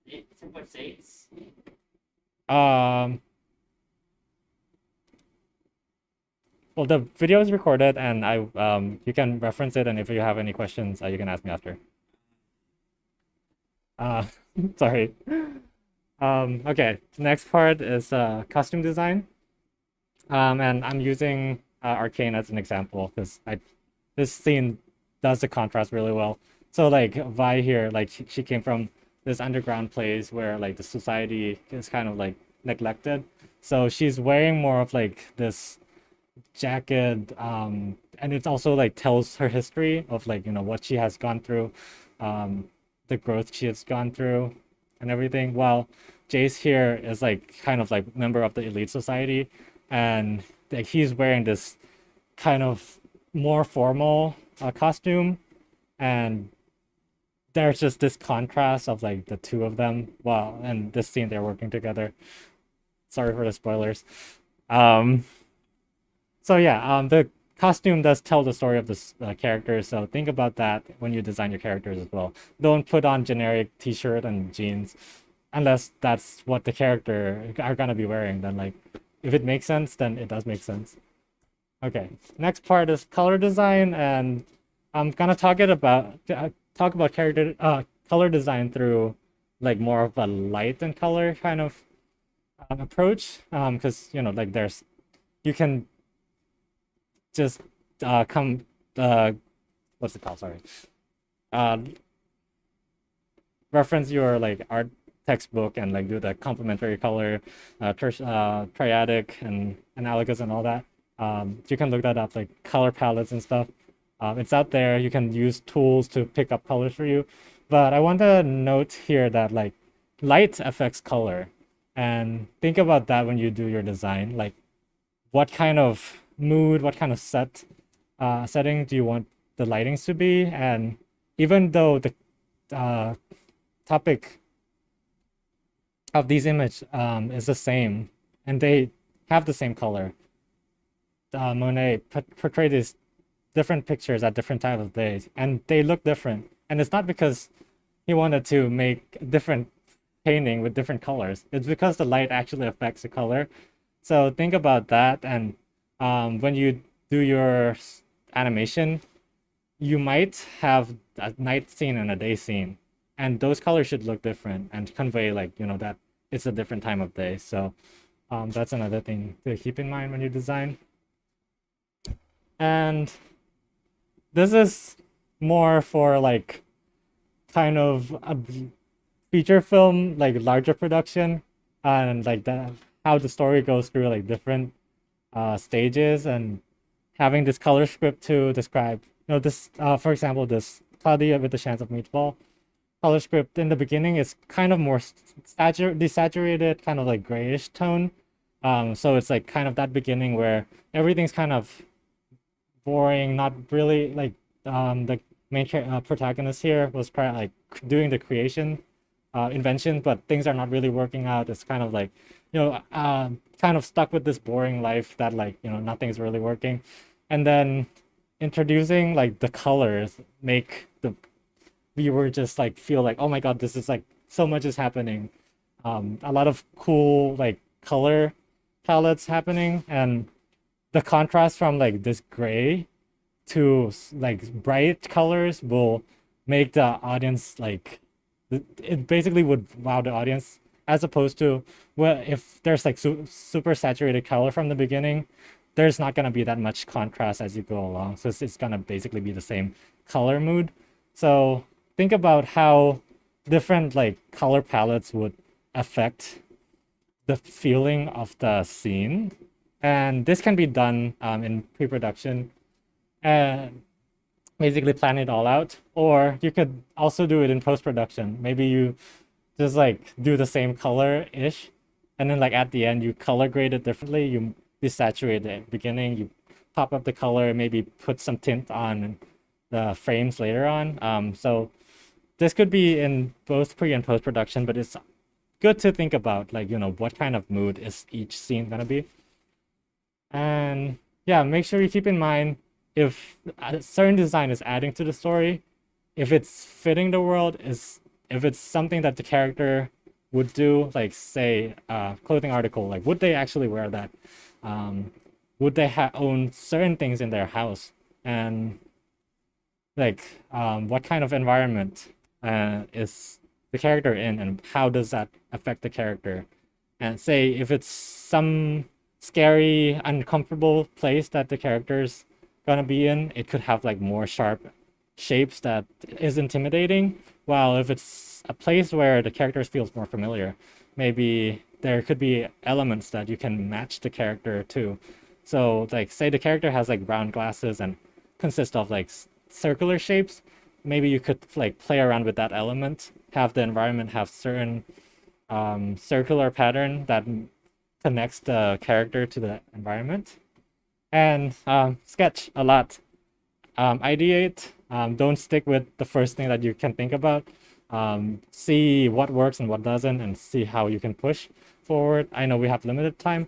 it's what states. Well, the video is recorded, and you can reference it, and if you have any questions, you can ask me after. Sorry. Okay, the next part is costume design. And I'm using Arcane as an example because this scene does the contrast really well. So like Vi here, like she came from this underground place where like the society is kind of like neglected. So she's wearing more of like this jacket, and it also like tells her history of like, what she has gone through, the growth she has gone through and everything. While Jace here is like kind of like member of the elite society, and like he's wearing this kind of more formal costume, and there's just this contrast of like the two of them. Well, and this scene they're working together. Sorry for the spoilers. So yeah, the costume does tell the story of this character, so think about that when you design your characters as well. Don't put on generic t-shirt and jeans unless that's what the character are gonna be wearing. Then like, if it makes sense, then it does make sense. Okay, next part is color design, and I'm gonna talk about character color design through like more of a light and color kind of approach, because like you can just what's it called, sorry, uh reference your like art textbook and like do the complementary color, triadic and analogous and all that. You can look that up, like color palettes and stuff. It's out there. You can use tools to pick up colors for you, but I want to note here that like light affects color, and think about that when you do your design. Like, what kind of mood, what kind of setting do you want the lightings to be? And even though the topic of these image is the same and they have the same color, Monet portrayed these different pictures at different times of days, and they look different. And it's not because he wanted to make a different painting with different colors. It's because the light actually affects the color. So think about that, and when you do your animation, you might have a night scene and a day scene, and those colors should look different and convey like, that it's a different time of day. So that's another thing to keep in mind when you design. And this is more for like kind of a feature film, like larger production, and like how the story goes through like different stages, and having this color script to describe, this for example, this Cloudy with the Chance of Meatball color script in the beginning is kind of more desaturated, kind of like grayish tone. So it's like kind of that beginning where everything's kind of boring, not really like the main protagonist here was like doing the creation invention, but things are not really working out. It's kind of like, kind of stuck with this boring life that like, nothing's really working. And then introducing like the colors make the viewer just like feel like, oh my god, this is like so much is happening. A lot of cool like color palettes happening, and the contrast from like this gray to like bright colors will make the audience like, it basically would wow the audience, as opposed to, well, if there's like super saturated color from the beginning, there's not going to be that much contrast as you go along, so it's going to basically be the same color mood. So think about how different like color palettes would affect the feeling of the scene, and this can be done in pre-production and basically plan it all out, or you could also do it in post-production. Maybe you just like do the same color-ish, and then like at the end you color grade it differently. You desaturate the beginning, you pop up the color, maybe put some tint on the frames later on. So this could be in both pre and post-production, but it's good to think about like, what kind of mood is each scene gonna be. And yeah, make sure you keep in mind if a certain design is adding to the story, if it's fitting the world, if it's something that the character would do, like say clothing article, like would they actually wear that? Would they own certain things in their house? And like what kind of environment is the character in, and how does that affect the character? And say if it's some scary, uncomfortable place that the character's gonna be in, it could have like more sharp shapes that is intimidating. While if it's a place where the character feels more familiar, maybe there could be elements that you can match the character to. So like say the character has like brown glasses and consist of like circular shapes, maybe you could like play around with that element, have the environment have certain circular pattern that connects the character to the environment, and sketch a lot. Ideate. Don't stick with the first thing that you can think about. See what works and what doesn't, and see how you can push forward. I know we have limited time,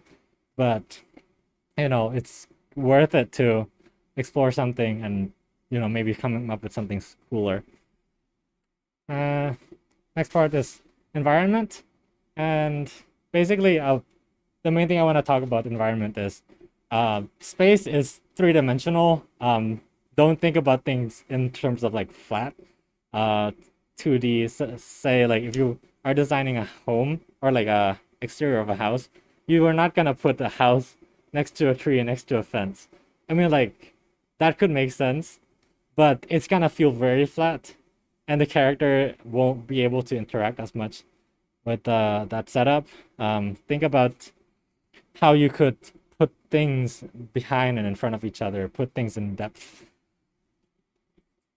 but it's worth it to explore something and maybe coming up with something cooler. Next part is environment, and basically the main thing I want to talk about environment is space is three-dimensional. Don't think about things in terms of like flat 2D. Say like if you are designing a home or like a exterior of a house, you are not gonna put a house next to a tree and next to a fence. I mean, like that could make sense, but it's gonna feel very flat, and the character won't be able to interact as much with that setup. Think about how you could put things behind and in front of each other, put things in depth.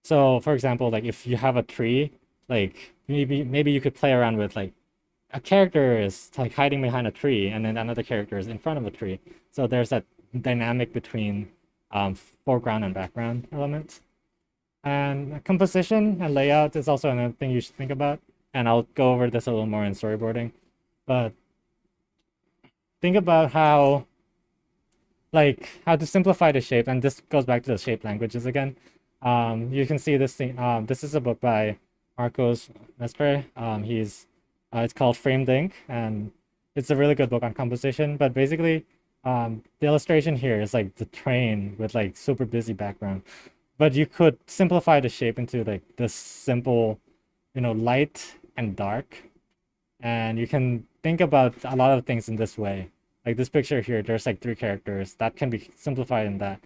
So, for example, like if you have a tree, like maybe you could play around with like a character is like hiding behind a tree, and then another character is in front of a tree. So there's that dynamic between foreground and background elements. And composition and layout is also another thing you should think about. And I'll go over this a little more in storyboarding. But think about how to simplify the shape, and this goes back to the shape languages again. You can see this thing. This is a book by Marcos Mestre. It's called Framed Ink, and it's a really good book on composition. But basically, the illustration here is like the train with like super busy background. But you could simplify the shape into like this simple, light and dark. And you can think about a lot of things in this way. Like this picture here, there's like 3 characters that can be simplified in that.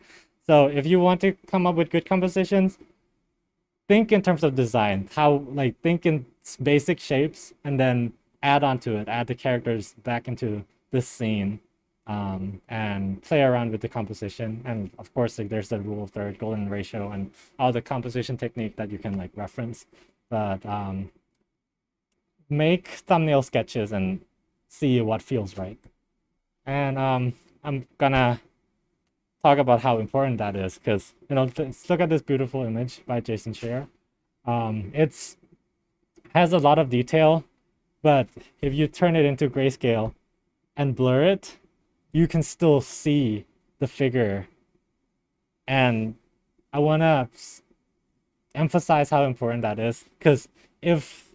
So if you want to come up with good compositions, think in terms of design. Think in basic shapes and then add on to it, add the characters back into this scene, and play around with the composition. And of course, like there's the rule of third, golden ratio, and all the composition technique that you can like reference. But make thumbnail sketches and see what feels right. And I'm gonna talk about how important that is, because let's look at this beautiful image by Jason Scheer. It's has a lot of detail, but if you turn it into grayscale and blur it, you can still see the figure. And I want to emphasize how important that is, because if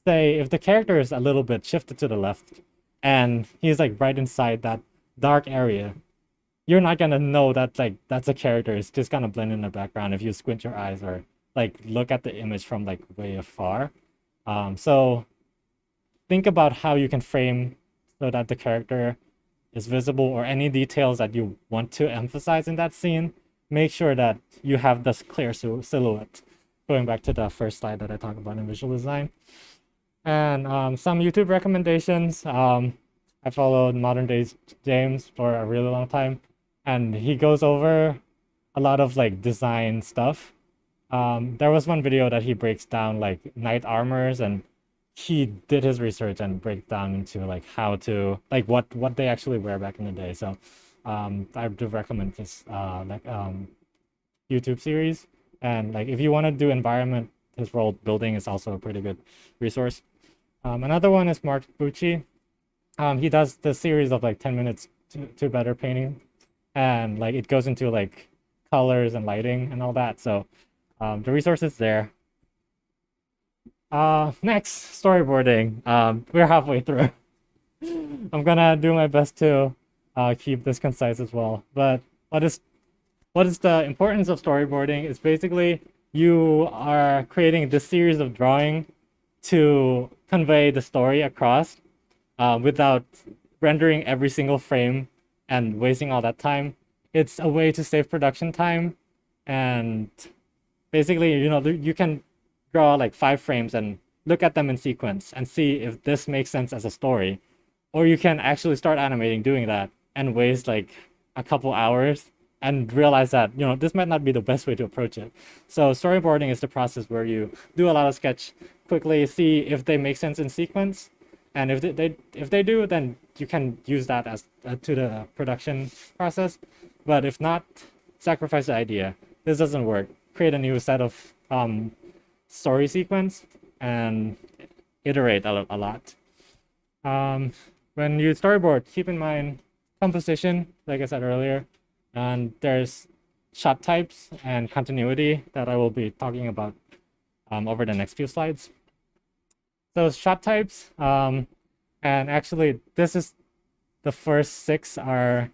the character is a little bit shifted to the left and he's like right inside that dark area, you're not gonna know that like that's a character. It's just gonna blend in the background if you squint your eyes or like look at the image from like way afar. So think about how you can frame so that the character is visible, or any details that you want to emphasize in that scene. Make sure that you have this clear silhouette. Going back to the first slide that I talked about in visual design. And some YouTube recommendations. I followed Modern Days James for a really long time, and he goes over a lot of like design stuff. There was one video that he breaks down like knight armors, and he did his research and break down into like how to like what they actually wear back in the day. So I do recommend this YouTube series. And like if you want to do environment, his world building is also a pretty good resource. Another one is Mark Bucci. He does the series of like 10 minutes to better painting, and like it goes into like colors and lighting and all that. So the resource is there. Next, storyboarding. We're halfway through. I'm gonna do my best to keep this concise as well. But what is the importance of storyboarding is basically you are creating this series of drawing to convey the story across without rendering every single frame and wasting all that time. It's a way to save production time, and basically, you can draw like 5 frames and look at them in sequence and see if this makes sense as a story. Or you can actually start animating doing that and waste like a couple hours and realize that this might not be the best way to approach it. So storyboarding is the process where you do a lot of sketch quickly, see if they make sense in sequence, and if they do, then you can use that as to the production process. But if not, sacrifice the idea. This doesn't work. Create a new set of story sequence and iterate a lot. When you storyboard, keep in mind composition, like I said earlier, and there's shot types and continuity that I will be talking about over the next few slides. So shot types, and actually this is the first 6 are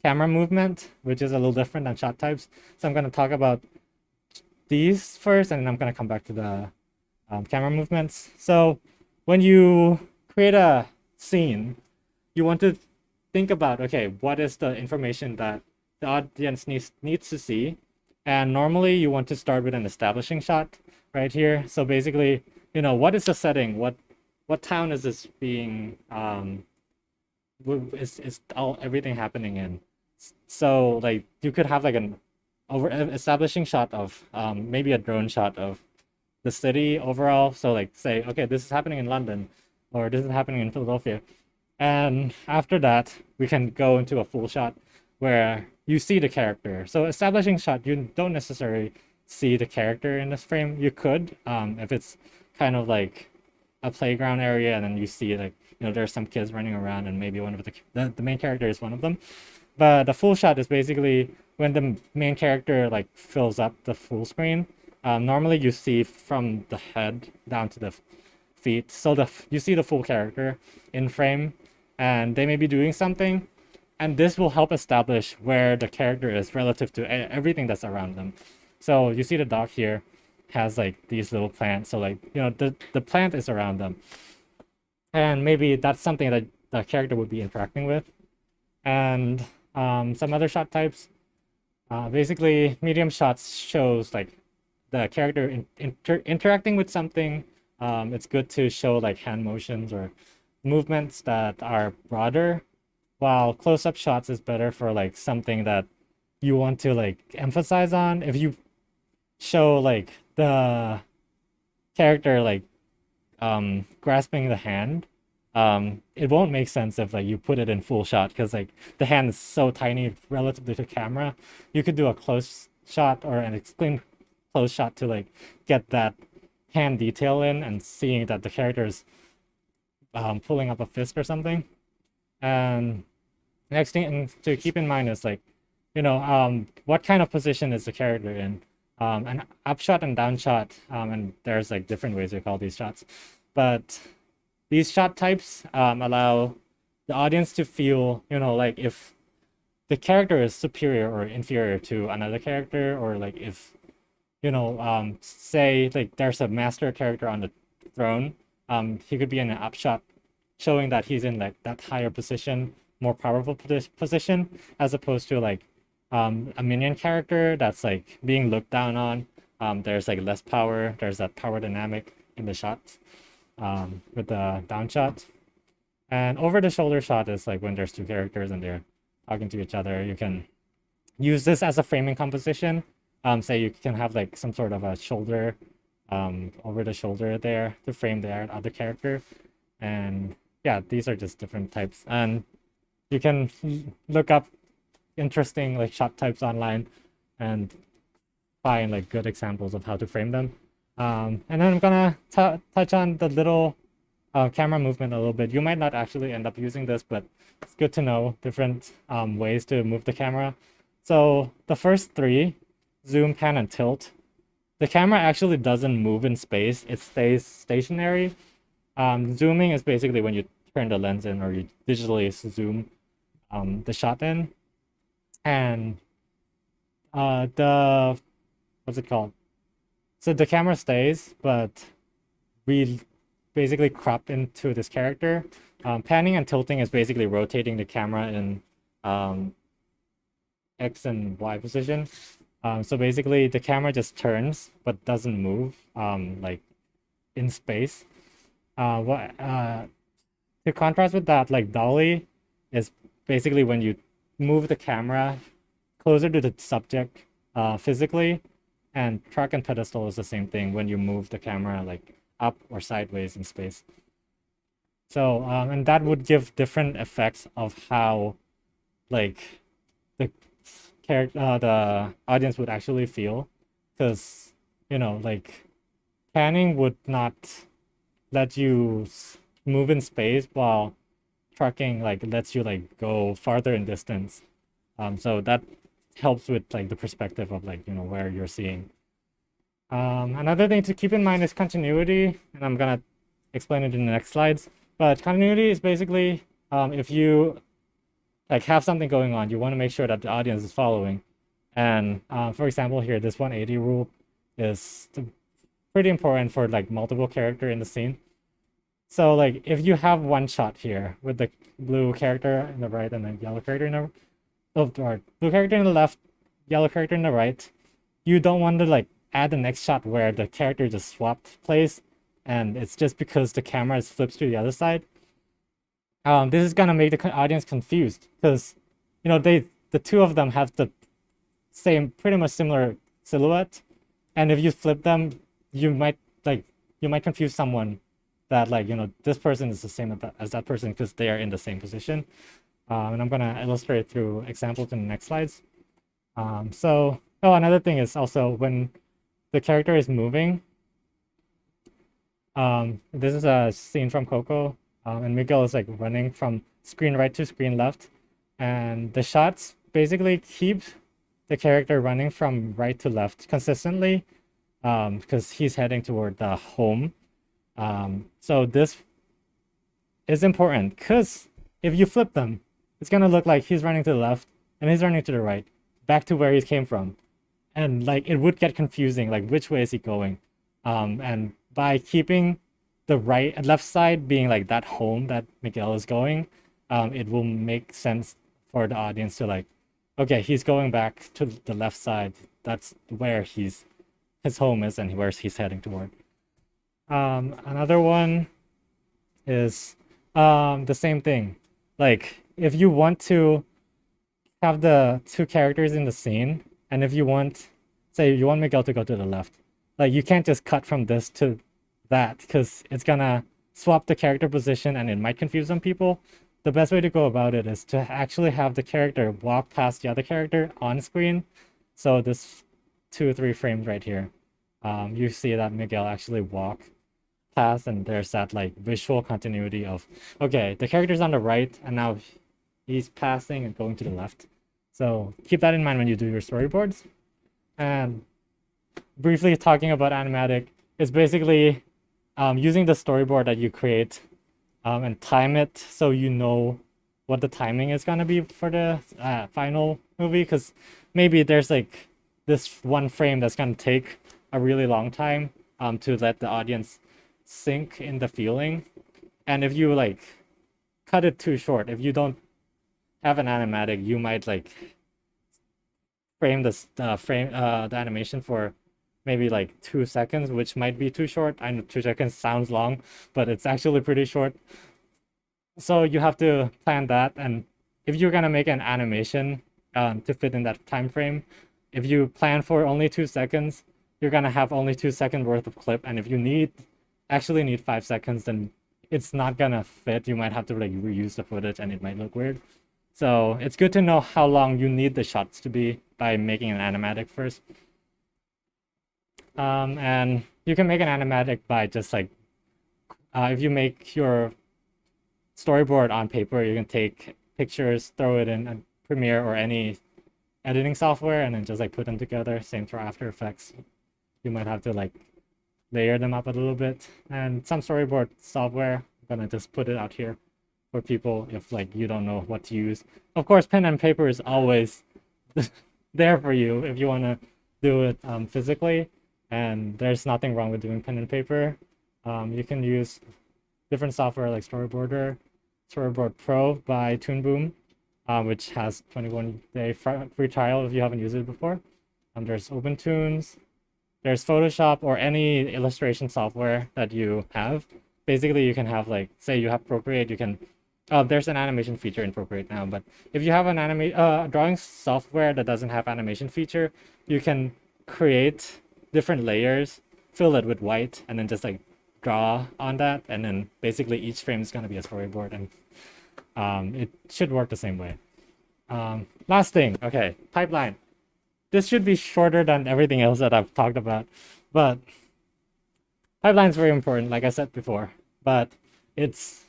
camera movement, which is a little different than shot types. So I'm going to talk about these first, and then I'm going to come back to the camera movements. So when you create a scene, you want to think about, okay, what is the information that the audience needs to see? And normally you want to start with an establishing shot right here. So basically, what is the setting? What town is this being, is everything happening in? So like you could have like an establishing shot of maybe a drone shot of the city overall. So like say, okay, this is happening in London, or this is happening in Philadelphia. And after that, we can go into a full shot where you see the character. So establishing shot, you don't necessarily see the character in this frame. You could, if it's kind of like a playground area, and then you see like, there's some kids running around, and maybe one of the main character is one of them. But the full shot is basically when the main character like fills up the full screen. Normally you see from the head down to the feet. So you see the full character in frame, and they may be doing something, and this will help establish where the character is relative to everything that's around them. So you see the dog here has like these little plants. So like, the plant is around them, and maybe that's something that the character would be interacting with. And some other shot types, basically medium shots shows like the character interacting with something. It's good to show like hand motions or movements that are broader, while close-up shots is better for like something that you want to like emphasize on. If you show like the character like grasping the hand, it won't make sense if like you put it in full shot, because like the hand is so tiny relative to the camera. You could do a close shot or an extreme close shot to like get that hand detail in and seeing that the character is pulling up a fist or something. And next thing to keep in mind is like, what kind of position is the character in? An up shot and down shot, and there's like different ways to call these shots, but these shot types allow the audience to feel, like if the character is superior or inferior to another character, or like if, say like there's a master character on the throne, he could be in an up shot, showing that he's in like that higher position, more powerful position, as opposed to like a minion character that's like being looked down on. There's like less power. There's that power dynamic in the shots with the down shot. And over the shoulder shot is like when there's 2 characters and they're talking to each other. You can use this as a framing composition. Say you can have like some sort of a shoulder over the shoulder there to frame the other character. And yeah, these are just different types. And you can look up interesting like shot types online and find like good examples of how to frame them. And then I'm gonna touch on the little camera movement a little bit. You might not actually end up using this, but it's good to know different ways to move the camera. So the first 3, zoom, pan, and tilt, the camera actually doesn't move in space. It stays stationary. Zooming is basically when you turn the lens in or you digitally zoom the shot in. And what's it called? So the camera stays, but we basically crop into this character. Panning and tilting is basically rotating the camera in X and Y position. So basically the camera just turns but doesn't move like in space. To contrast with that, like dolly is basically when you move the camera closer to the subject physically, and truck and pedestal is the same thing when you move the camera like up or sideways in space. So and that would give different effects of how like the the audience would actually feel, because like panning would not let you move in space, while trucking like lets you like go farther in distance. So that helps with like the perspective of like where you're seeing. Another thing to keep in mind is continuity, and I'm gonna explain it in the next slides. But continuity is basically if you like have something going on, you want to make sure that the audience is following. And for example, here this 180 rule is pretty important for like multiple character in the scene. So like if you have one shot here with the blue character in the right and the yellow character in the or blue character in the left, yellow character in the right, you don't want to like add the next shot where the character just swapped place and it's just because the camera is flipped to the other side. This is gonna make the audience confused, because the two of them have the same pretty much similar silhouette, and if you flip them, you might confuse someone that like this person is the same as that person because they are in the same position. And I'm gonna illustrate through examples in the next slides. Another thing is also when the character is moving. This is a scene from Coco, and Miguel is like running from screen right to screen left, and the shots basically keep the character running from right to left consistently, because he's heading toward the home. So this is important, because if you flip them, it's gonna look like he's running to the left and he's running to the right, back to where he came from, and like it would get confusing, like which way is he going? And by keeping the right and left side being like that home that Miguel is going, it will make sense for the audience to like, okay, he's going back to the left side. That's where his home is and where he's heading toward. Another one is the same thing. Like if you want to have the two characters in the scene, and if you want, say you want Miguel to go to the left, like you can't just cut from this to that, because it's gonna swap the character position and it might confuse some people. The best way to go about it is to actually have the character walk past the other character on screen. So this 2 or 3 frames right here, you see that Miguel actually walk past, and there's that like visual continuity of, okay, the character's on the right and now he's passing and going to the left. So keep that in mind when you do your storyboards. And briefly talking about animatic is basically using the storyboard that you create and time it so you know what the timing is going to be for the final movie, because maybe there's like this one frame that's going to take a really long time to let the audience sink in the feeling. And if you like cut it too short, if you don't have an animatic, you might like frame the animation for maybe like 2 seconds, which might be too short. I know 2 seconds sounds long, but it's actually pretty short. So you have to plan that. And if you're gonna make an animation to fit in that time frame, if you plan for only 2 seconds, you're gonna have only 2 seconds worth of clip. And if you actually need 5 seconds, then it's not gonna fit. You might have to like reuse the footage and it might look weird. So it's good to know how long you need the shots to be by making an animatic first. And you can make an animatic by just like, if you make your storyboard on paper, you can take pictures, throw it in Premiere or any editing software, and then just like put them together. Same for After Effects. You might have to like layer them up a little bit. And some storyboard software, I'm gonna just put it out here for people if like you don't know what to use. Of course, pen and paper is always there for you if you want to do it physically, and there's nothing wrong with doing pen and paper. You can use different software like Storyboard Pro by Toon Boom, which has 21-day free trial if you haven't used it before. There's OpenTunes, there's Photoshop, or any illustration software that you have. Basically, you can have like, say you have Procreate, you can there's an animation feature in Procreate now, but if you have an drawing software that doesn't have animation feature, you can create different layers, fill it with white, and then just like draw on that, and then basically each frame is going to be a storyboard, and it should work the same way. Last thing, okay, pipeline. This should be shorter than everything else that I've talked about, but pipeline is very important, like I said before, but it's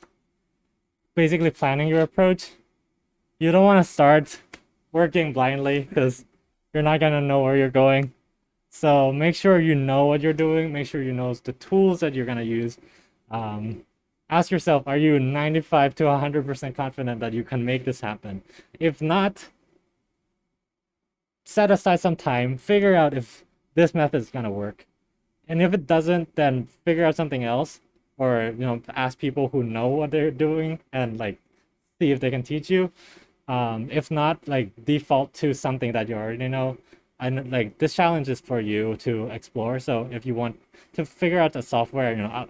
basically planning your approach. You don't want to start working blindly because you're not going to know where you're going. So make sure you know what you're doing. Make sure you know the tools that you're going to use. Ask yourself, are you 95 to 100% confident that you can make this happen? If not, set aside some time, figure out if this method is going to work. And if it doesn't, then figure out something else, or ask people who know what they're doing and like see if they can teach you. If not, like default to something that you already know. And like this challenge is for you to explore. So if you want to figure out the software,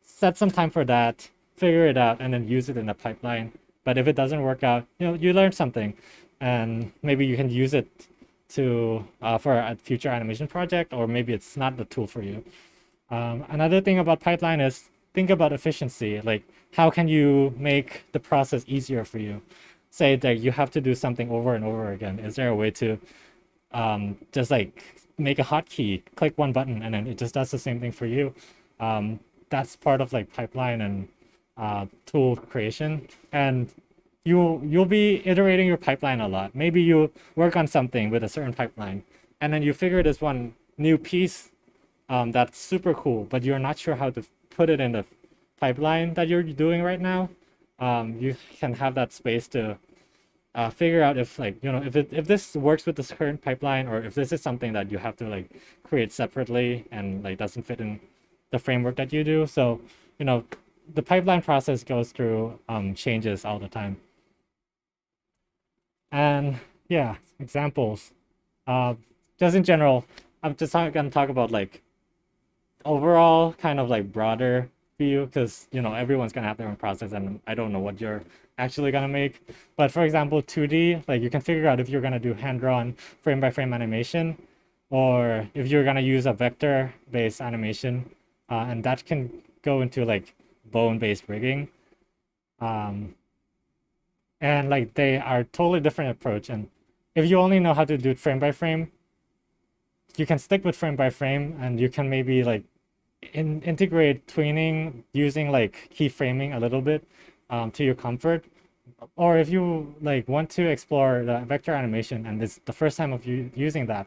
set some time for that, figure it out, and then use it in the pipeline. But if it doesn't work out, you learn something, and maybe you can use it to for a future animation project, or maybe it's not the tool for you. Another thing about pipeline is think about efficiency. Like, how can you make the process easier for you? Say that you have to do something over and over again. Is there a way to just like make a hotkey, click one button, and then it just does the same thing for you? That's part of like pipeline and tool creation. And you'll be iterating your pipeline a lot. Maybe you work on something with a certain pipeline, and then you figure this one new piece that's super cool, but you're not sure how to put it in the pipeline that you're doing right now. You can have that space to figure out if if this works with this current pipeline, or if this is something that you have to like create separately and like doesn't fit in the framework that you do. So the pipeline process goes through changes all the time. And yeah, examples. Just in general, I'm just gonna talk about like overall kind of like broader view, because everyone's gonna have their own process, and I don't know what you're actually gonna make. But for example, 2D, like you can figure out if you're gonna do hand-drawn frame by frame animation, or if you're gonna use a vector based animation, and that can go into like bone based rigging. And like they are totally different approach. And if you only know how to do it frame by frame, you can stick with frame by frame, and you can maybe like integrate tweening using like keyframing a little bit to your comfort. Or if you like want to explore the vector animation and it's the first time of you using that,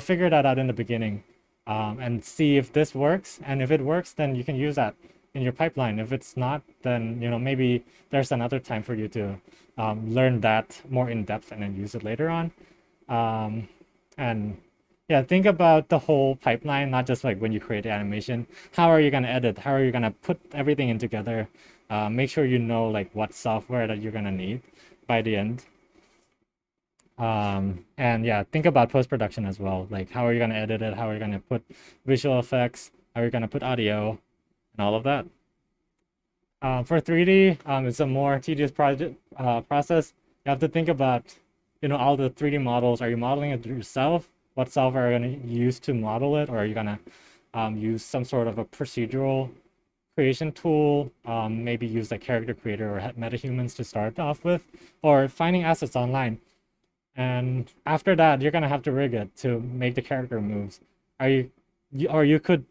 figure that out in the beginning, and see if this works. And if it works, then you can use that in your pipeline. If it's not, then maybe there's another time for you to learn that more in depth and then use it later on. And yeah, think about the whole pipeline, not just like when you create the animation. How are you going to edit? How are you going to put everything in together? Make sure you know like what software that you're going to need by the end. And yeah, think about post-production as well. Like, how are you going to edit it? How are you going to put visual effects? How are you going to put audio and all of that? For 3D, it's a more tedious process. You have to think about, all the 3D models. Are you modeling it yourself? What software are you going to use to model it? Or are you going to use some sort of a procedural creation tool? Maybe use like Character Creator or MetaHumans to start off with, or finding assets online. And after that, you're going to have to rig it to make the character moves. Or you could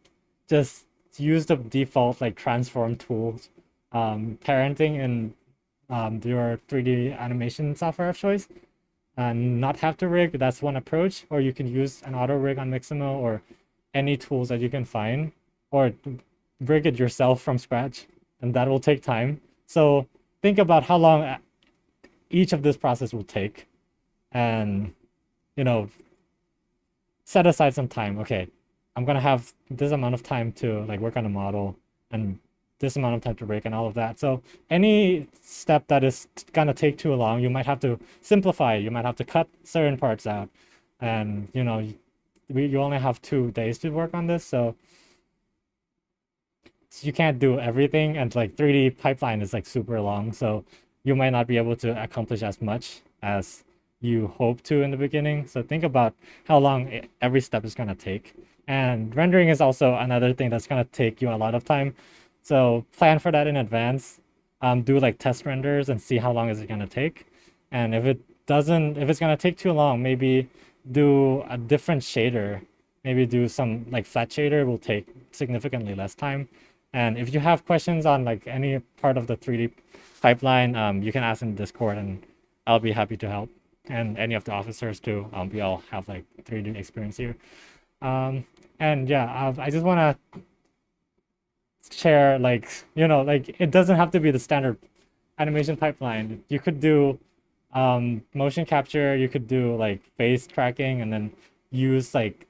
just use the default like transform tools, parenting in your 3D animation software of choice, and not have to rig. That's one approach. Or you can use an auto rig on Mixamo or any tools that you can find, or rig it yourself from scratch, and that will take time. So think about how long each of this process will take, and set aside some time. Okay, I'm gonna have this amount of time to like work on a model, and this amount of time to rig and all of that. So any step that is gonna take too long, you might have to simplify. You might have to cut certain parts out, and you only have 2 days to work on this, so you can't do everything. And like 3D pipeline is like super long, so you might not be able to accomplish as much as you hope to in the beginning. So think about how long every step is going to take. And rendering is also another thing that's going to take you a lot of time. So plan for that in advance. Do like test renders and see how long is it going to take. And if it's going to take too long, maybe do a different shader. Maybe do some like flat shader will take significantly less time. And if you have questions on like any part of the 3D pipeline, you can ask in Discord and I'll be happy to help. And any of the officers too. We all have like 3D experience here. And yeah, I just want to share like, like it doesn't have to be the standard animation pipeline. You could do motion capture, you could do like face tracking, and then use like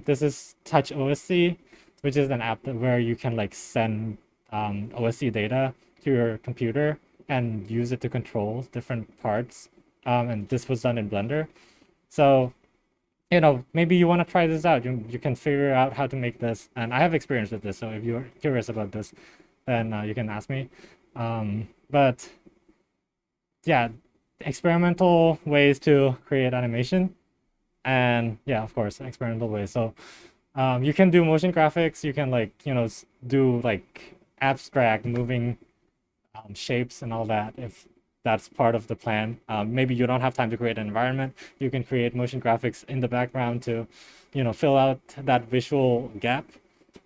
this is Touch OSC, which is an app where you can like send OSC data to your computer and use it to control different parts. And this was done in Blender. So, maybe you want to try this out. You can figure out how to make this. And I have experience with this, so if you're curious about this, then you can ask me. But yeah, experimental ways to create animation. And yeah, of course, experimental ways. So you can do motion graphics. You can like, do like abstract moving shapes and all that if that's part of the plan. Maybe you don't have time to create an environment. You can create motion graphics in the background to, fill out that visual gap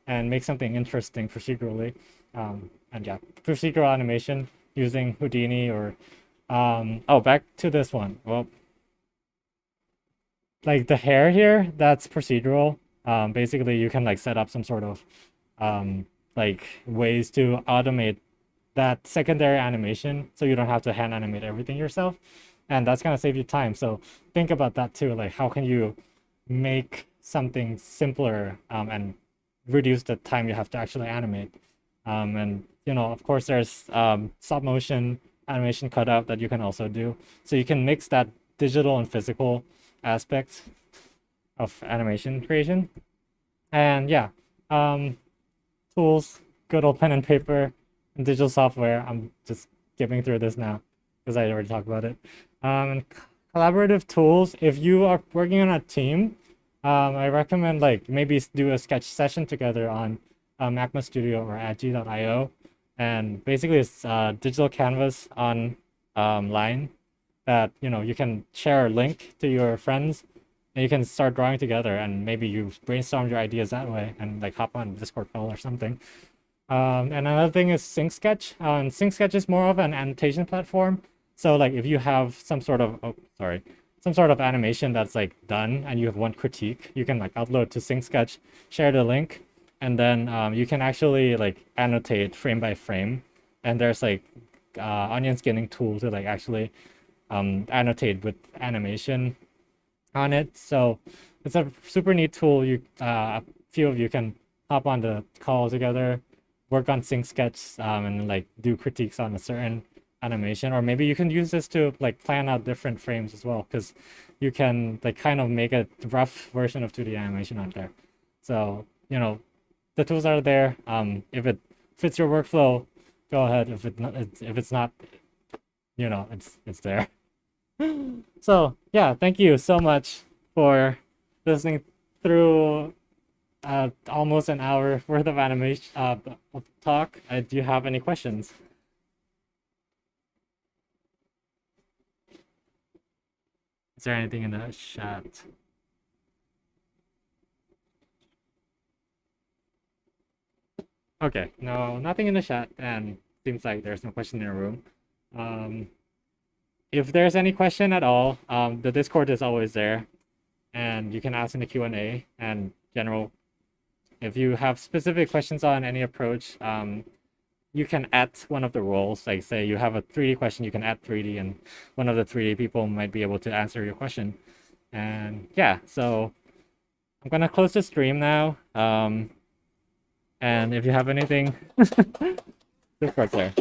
and make something interesting procedurally. And yeah, procedural animation using Houdini or, back to this one. Well, like the hair here, that's procedural. Basically, you can like set up some sort of like ways to automate that secondary animation so you don't have to hand animate everything yourself, and that's going to save you time. So think about that too, like how can you make something simpler and reduce the time you have to actually animate. And of course there's stop motion animation cutout that you can also do, so you can mix that digital and physical aspects of animation creation. And yeah, tools, good old pen and paper and digital software. I'm just skipping through this now because I already talked about it. And collaborative tools, if you are working on a team, I recommend like maybe do a sketch session together on Magma Studio or agi.io. And basically it's digital canvas on line that you can share a link to your friends and you can start drawing together, and maybe you brainstorm your ideas that way and like hop on Discord call or something. And another thing is Sync Sketch. Sync Sketch is more of an annotation platform. So like if you have some sort of animation that's like done and you have one critique, you can like upload to Sync Sketch, share the link, and then you can actually like annotate frame by frame. And there's like onion skinning tool to like actually annotate with animation on it. So it's a super neat tool. A few of you can hop on the call together, work on Sync Sketch, and like do critiques on a certain animation. Or maybe you can use this to like plan out different frames as well, because you can like kind of make a rough version of 2D animation out there. So the tools are there. If it fits your workflow, go ahead. If it's not, it's there. So yeah, thank you so much for listening through almost an hour worth of animation of talk. Do you have any questions? Is there anything in the chat? Okay, no, nothing in the chat, and seems like there's no question in the room. If there's any question at all, the Discord is always there, and you can ask in the Q&A and general. If you have specific questions on any approach, you can add one of the roles. Like say you have a 3D question, you can add 3D, and one of the 3D people might be able to answer your question. And yeah, so I'm gonna close the stream now. And if you have anything, Discord there.